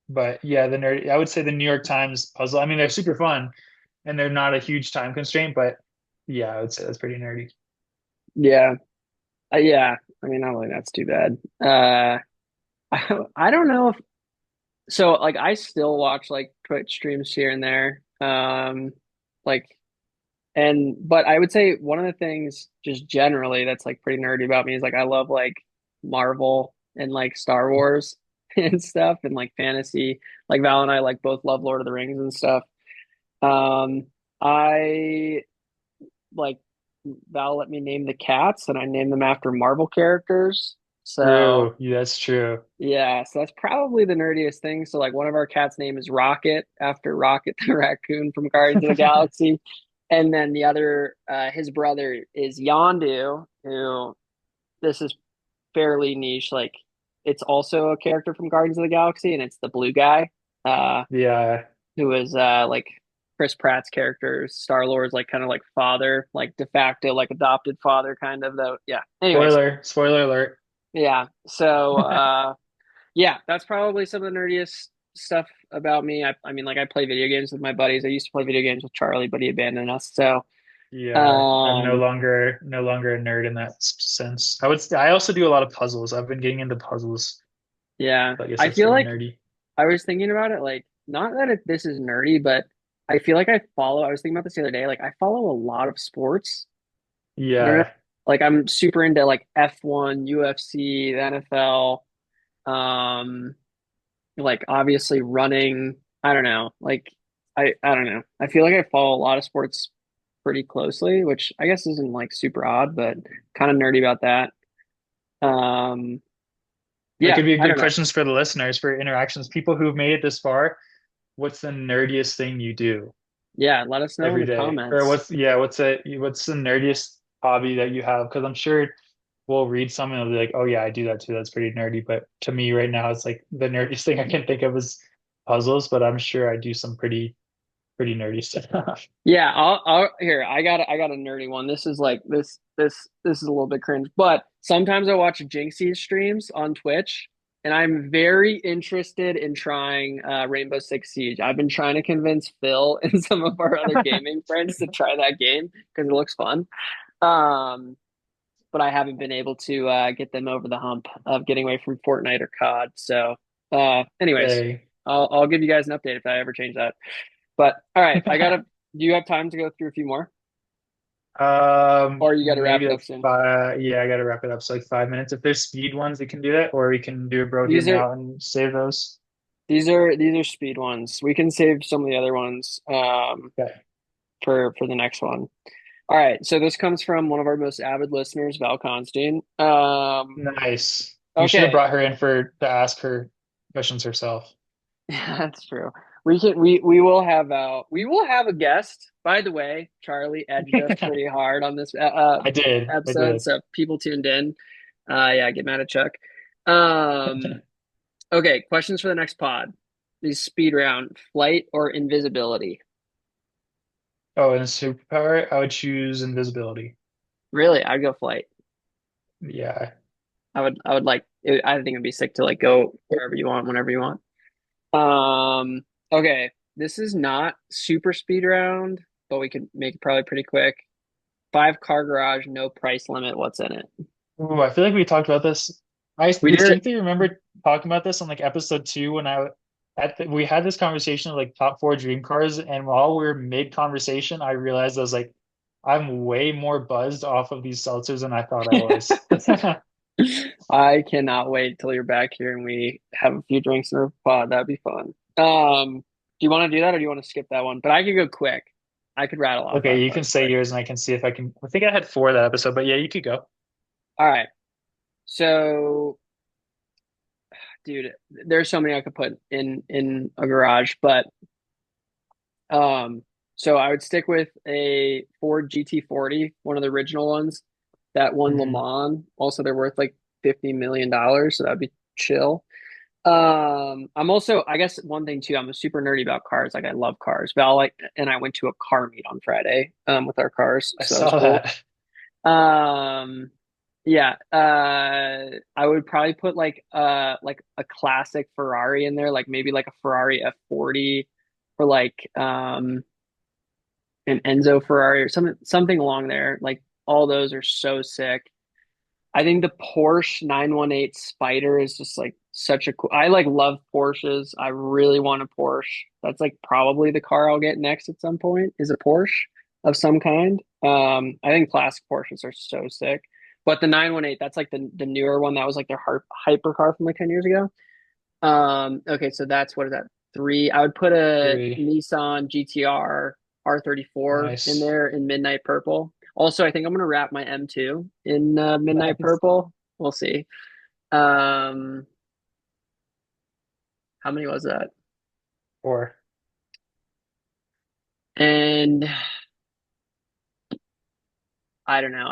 S2: But yeah, the nerd I would say the New York Times puzzle. I mean, they're super fun and they're not a huge time constraint, but yeah, I would say that's pretty nerdy.
S1: Yeah. Yeah. I mean, I don't think that's too bad. I don't know if so like I still watch like Twitch streams here and there. Like and but I would say one of the things just generally that's like pretty nerdy about me is like I love like Marvel and like Star Wars and stuff and like fantasy. Like Val and I like both love Lord of the Rings and stuff. I like Val let me name the cats and I named them after Marvel characters. So
S2: True. Yeah, that's true.
S1: yeah, so that's probably the nerdiest thing. So like one of our cats' name is Rocket after Rocket the raccoon from Guardians of the Galaxy. And then the other his brother is Yondu, who this is fairly niche. Like it's also a character from Guardians of the Galaxy and it's the blue guy. Uh
S2: Yeah.
S1: who is like Chris Pratt's character, Star-Lord's like kind of like father, like de facto like adopted father kind of though. Yeah. Anyways,
S2: Spoiler alert.
S1: yeah. So yeah, that's probably some of the nerdiest stuff about me. I mean, like I play video games with my buddies. I used to play video games with Charlie, but he abandoned us. So,
S2: Yeah, I'm
S1: um,
S2: no longer a nerd in that sense. I also do a lot of puzzles. I've been getting into puzzles.
S1: yeah,
S2: So I guess
S1: I
S2: that's
S1: feel
S2: pretty
S1: like
S2: nerdy.
S1: I was thinking about it, like not that this is nerdy, but I feel like I follow. I was thinking about this the other day. Like I follow a lot of sports. I don't know.
S2: Yeah.
S1: Like I'm super into like F1, UFC, the NFL. Um, like obviously running. I don't know. Like I don't know. I feel like I follow a lot of sports pretty closely, which I guess isn't like super odd, but kind of nerdy about that. Um,
S2: That
S1: yeah,
S2: could be a
S1: I
S2: good
S1: don't know.
S2: questions for the listeners for interactions. People who've made it this far, what's the nerdiest thing you do
S1: Yeah, let us know in
S2: every
S1: the
S2: day? Or
S1: comments.
S2: what's the nerdiest hobby that you have? Because I'm sure we'll read something and we'll be like, oh yeah, I do that too. That's pretty nerdy. But to me right now, it's like the nerdiest thing I can think of is puzzles, but I'm sure I do some pretty nerdy stuff.
S1: Yeah, I'll here. I got a nerdy one. This is like this is a little bit cringe, but sometimes I watch Jinxie's streams on Twitch. and I'm very interested in trying Rainbow Six Siege. I've been trying to convince Phil and some of our other gaming friends to try that game because it looks fun. Um, but I haven't been able to get them over the hump of getting away from Fortnite or COD. So, anyways,
S2: Hey.
S1: I'll give you guys an update if I ever change that. But all right, I gotta. Do you have time to go through a few more, or you got to wrap
S2: Maybe
S1: it
S2: like
S1: up soon?
S2: five. Yeah, I gotta wrap it up. So like 5 minutes. If there's speed ones, we can do that, or we can do a bro hear
S1: These
S2: me
S1: are
S2: out and save those.
S1: these are speed ones. We can save some of the other ones
S2: Okay.
S1: for the next one. All right, so this comes from one of our most avid listeners, Val Constein.
S2: Nice. You should have
S1: Okay,
S2: brought her in for to ask her questions herself.
S1: that's true. We will have a guest. By the way, Charlie edged us pretty hard on this
S2: I did. I
S1: episode,
S2: did.
S1: so people tuned in. Yeah, get mad at Chuck. Um, okay, questions for the next pod. These speed round, flight or invisibility?
S2: Oh, and superpower, I would choose invisibility.
S1: Really, I'd go flight.
S2: Yeah.
S1: I would like I think it'd be sick to like go wherever you want, whenever you want. Okay, this is not super speed round, but we could make it probably pretty quick. Five car garage, no price limit. What's in it?
S2: Ooh, I feel like we talked about this. I
S1: We did it.
S2: distinctly remember talking about this on like episode 2 when we had this conversation of like top four dream cars, and while we were mid conversation, I realized I was like, I'm way more buzzed off of these seltzers than I thought I was.
S1: I cannot wait till you're back here and we have a few drinks in our pod. That'd be fun. Do you want to do that or do you want to skip that one? But I could go quick. I could rattle off
S2: Okay,
S1: five
S2: you can
S1: cars
S2: say
S1: quick.
S2: yours and I can see if I can. I think I had four that episode, but yeah, you could go.
S1: All right. So, dude, there's so many I could put in a garage, but Um, so I would stick with a Ford GT40, one of the original ones that won Le
S2: Mhm.
S1: Mans. Also, they're worth like $50 million, so that'd be chill. I'm also, I guess one thing too, I'm a super nerdy about cars. Like I love cars. Val like and I went to a car meet on Friday with our cars,
S2: I
S1: so that was
S2: saw
S1: cool.
S2: that.
S1: Um yeah, I would probably put like a classic Ferrari in there, like maybe like a Ferrari F40 or like an Enzo Ferrari or something along there. Like all those are so sick. I think the Porsche 918 Spider is just like such a cool. I like love Porsches. I really want a Porsche. That's like probably the car I'll get next at some point is a Porsche of some kind. I think classic Porsches are so sick. But the 918, that's like the newer one. That was like their hyper car from like 10 years ago. Okay, so that's what is that? Three. I would put a
S2: Three.
S1: Nissan GTR R34 in
S2: Nice.
S1: there in midnight purple. Also, I think I'm gonna wrap my M2 in midnight
S2: Nice.
S1: purple. We'll see. Um, how many was that?
S2: Four.
S1: And I don't know.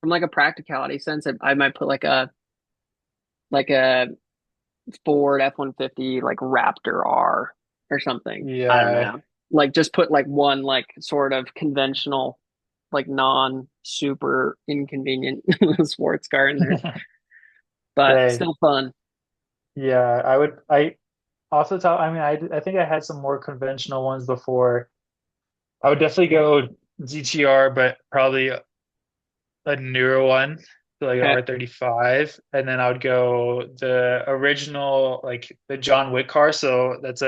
S1: From like a practicality sense, I might put like a Ford F-150 like Raptor R or something. I don't
S2: Yeah.
S1: know. Like just put like one like sort of conventional, like non super inconvenient sports car in there, but
S2: Okay.
S1: still fun.
S2: Yeah, I off the top, I mean, I think I had some more conventional ones before. I would definitely go GTR, but probably a newer one, so like an
S1: Okay.
S2: R35, and then I would go the original, like the John Wick car. So that's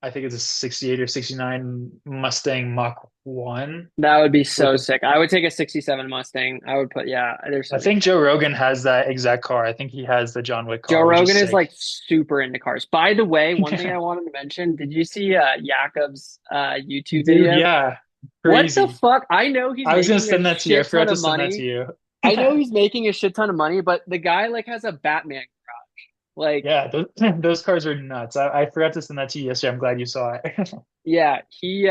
S2: I think it's a 68 or 69 Mustang Mach 1
S1: That would be
S2: with
S1: so
S2: the,
S1: sick. I would take a 67 Mustang. I would put, yeah, there's so
S2: I
S1: many
S2: think
S1: sick
S2: Joe
S1: cars.
S2: Rogan has that exact car. I think he has the John Wick
S1: Joe
S2: car, which is
S1: Rogan is
S2: sick.
S1: like super into cars. By the way, one thing I wanted to mention, did you see Jakob's YouTube
S2: Dude,
S1: video?
S2: yeah,
S1: What the
S2: crazy.
S1: fuck? I know he's
S2: I was gonna
S1: making a
S2: send that to you. I
S1: shit ton
S2: forgot to
S1: of
S2: send that to
S1: money.
S2: you.
S1: I know he's making a shit ton of money, but the guy like has a Batman garage. Like,
S2: Yeah, those cars are nuts. I forgot to send that to you yesterday. I'm glad you saw it.
S1: yeah, he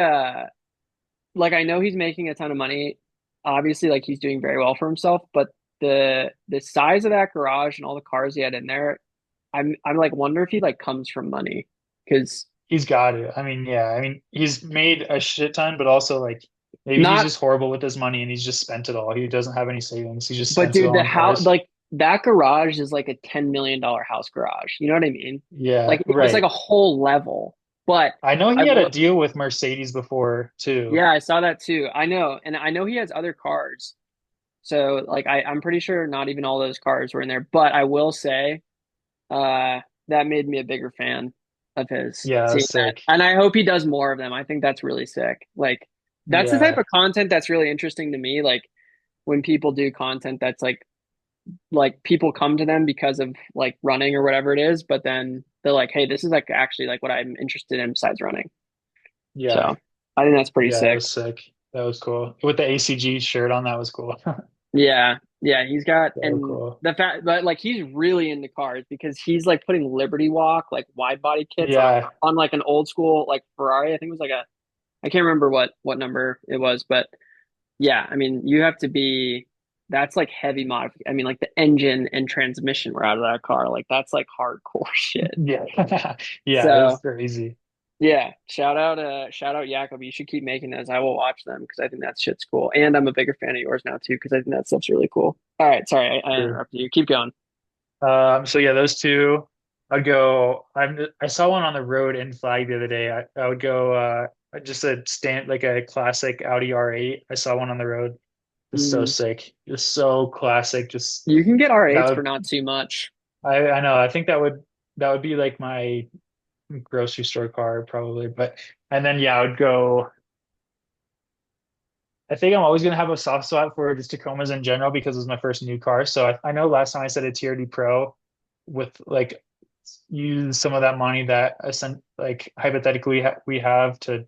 S1: like I know he's making a ton of money. Obviously, like he's doing very well for himself, but the size of that garage and all the cars he had in there, I'm like wonder if he like comes from money because
S2: He's got it. I mean, yeah. I mean, he's made a shit ton, but also like maybe he's
S1: not
S2: just horrible with his money and he's just spent it all. He doesn't have any savings. He just
S1: but
S2: spends it
S1: dude,
S2: all
S1: the
S2: on
S1: how
S2: cars.
S1: that garage is like a $10 million house garage. You know what I mean?
S2: Yeah,
S1: Like it's like
S2: right.
S1: a whole level. But
S2: I know
S1: I
S2: he had a
S1: will,
S2: deal with Mercedes before too.
S1: yeah, I saw that too. I know, and I know he has other cars. So like I'm pretty sure not even all those cars were in there. But I will say, that made me a bigger fan of his
S2: Yeah,
S1: seeing
S2: that's
S1: that.
S2: sick.
S1: And I hope he does more of them. I think that's really sick. Like that's the type
S2: Yeah.
S1: of content that's really interesting to me. Like when people do content that's like people come to them because of like running or whatever it is, but then they're like, hey, this is like actually like what I'm interested in besides running.
S2: Yeah.
S1: So I think that's pretty
S2: Yeah, that
S1: sick.
S2: was sick. That was cool. With the ACG shirt on, that was cool.
S1: Yeah. Yeah. He's got,
S2: So
S1: and
S2: cool.
S1: the fact, but like he's really into cars because he's like putting Liberty Walk, like wide body kits
S2: Yeah.
S1: on like an old school, like Ferrari. I think it was like a, I can't remember what number it was, but yeah, I mean, you have to be, that's like heavy modification. I mean, like the engine and transmission were out of that car. Like that's like hardcore shit.
S2: Yeah. Yeah, it was
S1: So
S2: crazy.
S1: yeah, shout out Jacob. You should keep making those. I will watch them because I think that shit's cool. And I'm a bigger fan of yours now too, because I think that stuff's really cool. All right, sorry, I
S2: True.
S1: interrupted you. Keep going.
S2: So yeah, those two. I'd go. I saw one on the road in Flag the other day. I would go just a stand like a classic Audi R8. I saw one on the road. Just so
S1: Mm.
S2: sick. Just so classic. Just
S1: You can get
S2: that
S1: R8s for
S2: would
S1: not too much.
S2: I know. I think that would be like my grocery store car probably. But and then yeah, I would go. I think I'm always gonna have a soft spot for just Tacomas in general because it was my first new car. So I know last time I said a TRD Pro with like use some of that money that like hypothetically we have to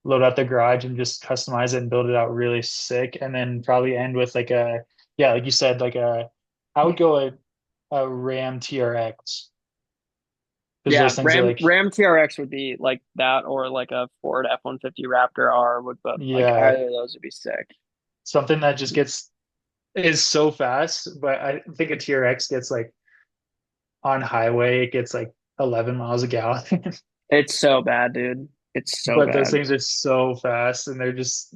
S2: load out the garage and just customize it and build it out really sick, and then probably end with like a yeah, like you said, like a I would go a Ram TRX because
S1: Yeah,
S2: those things are like
S1: Ram TRX would be like that, or like a Ford F-150 Raptor R would, but like
S2: yeah,
S1: either of those would be sick.
S2: something that just gets is so fast, but I think a TRX gets like on highway, it gets like 11 miles a gallon.
S1: It's so bad, dude. It's so
S2: But those
S1: bad.
S2: things are so fast and they're just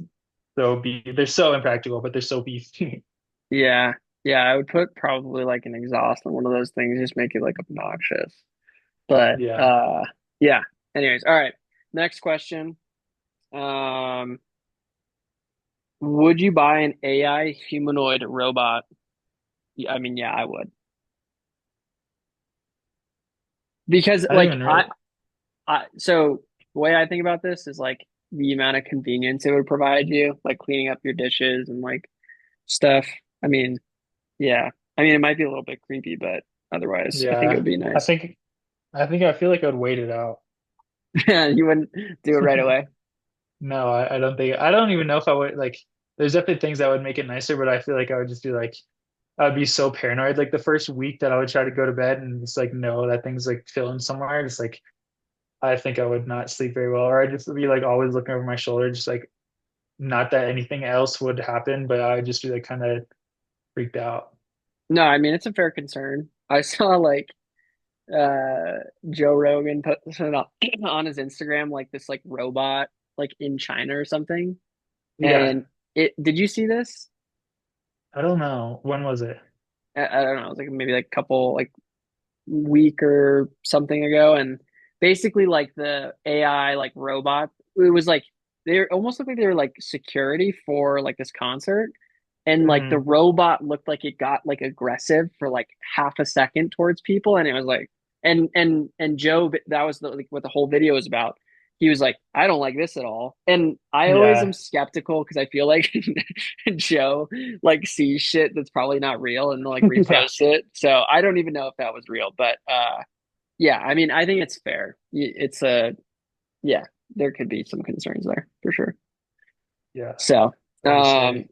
S2: they're so impractical, but they're so beefy.
S1: Yeah, yeah, I would put probably like an exhaust on one of those things, just make it like obnoxious. But
S2: Yeah.
S1: yeah. Anyways, all right. Next question. Um, would you buy an AI humanoid robot? Yeah, I mean, yeah, I would. Because
S2: I don't
S1: like
S2: even really
S1: so the way I think about this is like the amount of convenience it would provide you, like cleaning up your dishes and like stuff. I mean, yeah. I mean, it might be a little bit creepy, but otherwise, I think it would
S2: yeah.
S1: be
S2: I
S1: nice.
S2: think I feel like I'd wait it out.
S1: You wouldn't do it right away.
S2: No, I don't think I don't even know if I would like there's definitely things that would make it nicer, but I feel like I would just be like I'd be so paranoid like the first week that I would try to go to bed and it's like no, that thing's like chilling somewhere. Just like I think I would not sleep very well, or I'd just be like always looking over my shoulder, just like not that anything else would happen, but I would just be like kind of freaked out.
S1: No, I mean it's a fair concern. I saw like Joe Rogan put it on his Instagram like this like robot like in China or something.
S2: Yeah,
S1: And it did you see this?
S2: I don't know. When was it?
S1: I don't know, it was like maybe like a couple like week or something ago, and basically like the AI like robot, it was like they almost looked like they were like security for like this concert, and like the
S2: Hmm.
S1: robot looked like it got like aggressive for like half a second towards people, and it was like and Joe, that was the, like what the whole video was about. He was like, I don't like this at all. And I always am
S2: Yeah.
S1: skeptical because I feel like Joe like sees shit that's probably not real and like
S2: Yeah.
S1: reposts it. So I don't even know if that was real, but yeah, I mean, I think it's fair. It's a yeah, there could be some concerns there for sure.
S2: Yeah.
S1: So,
S2: Hard to
S1: um,
S2: say.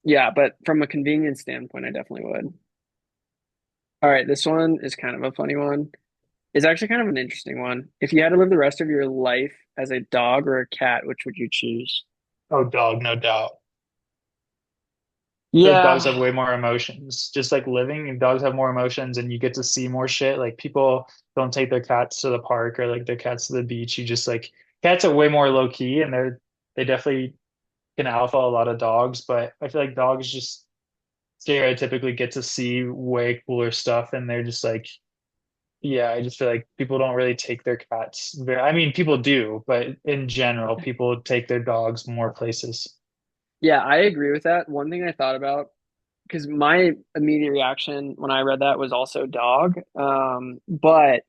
S1: yeah, but from a convenience standpoint, I definitely would. All right, this one is kind of a funny one. It's actually kind of an interesting one. If you had to live the rest of your life as a dog or a cat, which would you choose?
S2: Oh, dog, no doubt. The dogs
S1: Yeah.
S2: have way more emotions. Just like living, and dogs have more emotions, and you get to see more shit. Like people don't take their cats to the park or like their cats to the beach. You just like cats are way more low key, and they definitely can alpha a lot of dogs. But I feel like dogs just stereotypically get to see way cooler stuff, and they're just like, yeah, I just feel like people don't really take their cats very, I mean, people do, but in general, people take their dogs more places.
S1: Yeah, I agree with that. One thing I thought about, because my immediate reaction when I read that was also dog. But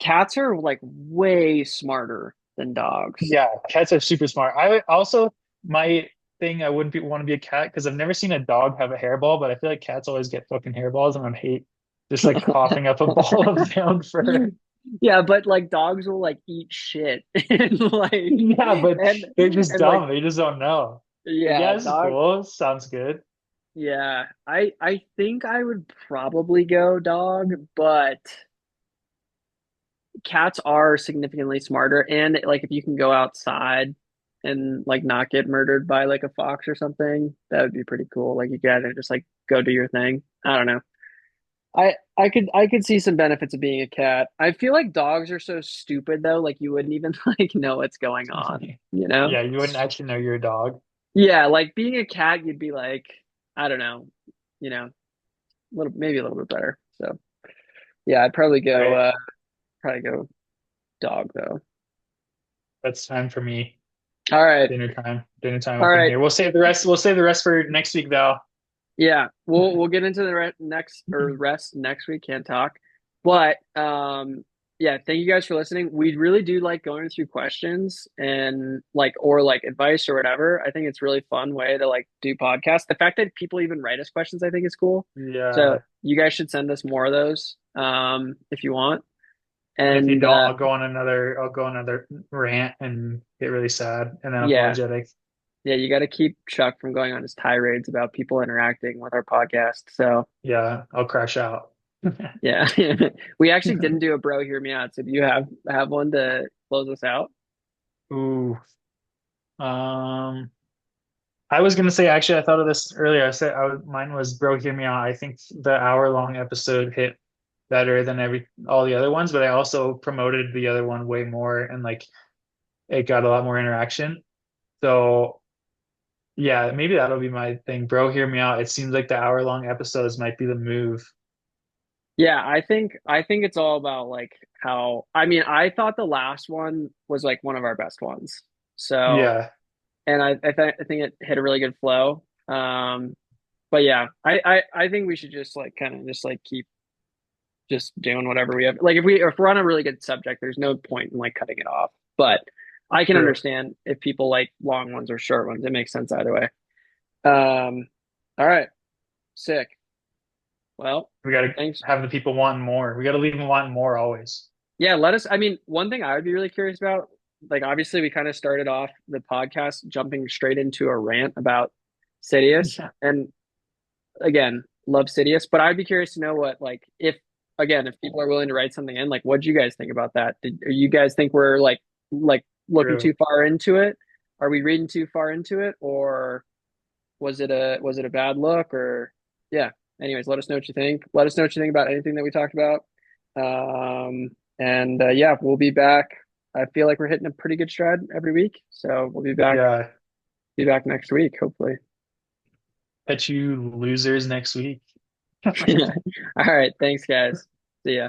S1: cats are like way smarter than dogs.
S2: Yeah, cats are super smart. I would also, my thing, I wouldn't want to be a cat because I've never seen a dog have a hairball, but I feel like cats always get fucking hairballs, and I hate just like coughing up a ball of their own fur.
S1: Yeah, but like dogs will like eat shit and like
S2: Yeah, but
S1: and
S2: they're just
S1: and like
S2: dumb. They just don't know. Like,
S1: yeah,
S2: yeah, this is
S1: dog.
S2: cool. Sounds good.
S1: Yeah, I think I would probably go dog, but cats are significantly smarter. And like if you can go outside and like not get murdered by like a fox or something, that would be pretty cool. Like you gotta just like go do your thing. I don't know. I could see some benefits of being a cat. I feel like dogs are so stupid though, like you wouldn't even like know what's going on, you know?
S2: Yeah, you wouldn't actually know you're a dog.
S1: Yeah, like being a cat, you'd be like, I don't know, a little maybe a little bit better. So yeah, I'd
S2: Right.
S1: probably go dog though.
S2: That's time for me.
S1: All right.
S2: Dinner time. Dinner time
S1: All
S2: up in
S1: right.
S2: here. We'll save the rest. We'll save the rest for next week, though.
S1: Yeah, we'll get into the next or rest next week. Can't talk, but yeah. Thank you guys for listening. We really do like going through questions and like or like advice or whatever. I think it's really fun way to like do podcasts. The fact that people even write us questions, I think is cool. So
S2: Yeah.
S1: you guys should send us more of those if you want.
S2: And if you
S1: And
S2: don't, I'll go on another rant and get really sad and then
S1: yeah,
S2: apologetic.
S1: yeah, you got to keep Chuck from going on his tirades about people interacting with our podcast. So.
S2: Yeah, I'll crash out.
S1: Yeah. We actually didn't do a bro hear me out. So do you have one to close us out?
S2: Ooh. Um, I was gonna say actually I thought of this earlier. Mine was Bro Hear Me Out. I think the hour-long episode hit better than every all the other ones, but I also promoted the other one way more and like it got a lot more interaction. So yeah, maybe that'll be my thing. Bro, hear me out. It seems like the hour-long episodes might be the move.
S1: Yeah, I think it's all about like how I mean, I thought the last one was like one of our best ones. So,
S2: Yeah,
S1: and I think it hit a really good flow. But yeah, I think we should just like kind of just like keep just doing whatever we have. Like if we're on a really good subject, there's no point in like cutting it off. But I can
S2: true.
S1: understand if people like long ones or short ones. It makes sense either way. Um, all right, sick. Well,
S2: We got to
S1: thanks.
S2: have the people wanting more. We got to leave them wanting more always.
S1: Yeah, let us. I mean, one thing I would be really curious about, like, obviously, we kind of started off the podcast jumping straight into a rant about Sidious,
S2: Yeah.
S1: and again, love Sidious, but I'd be curious to know what, like, if again, if people are willing to write something in, like, what do you guys think about that? Or you guys think we're like looking
S2: True.
S1: too far into it? Are we reading too far into it, or was it a bad look? Or yeah. Anyways, let us know what you think. Let us know what you think about anything that we talked about. And yeah, we'll be back. I feel like we're hitting a pretty good stride every week, so we'll
S2: Yeah.
S1: be back next week, hopefully.
S2: Catch you losers next week.
S1: All right, thanks, guys. See ya.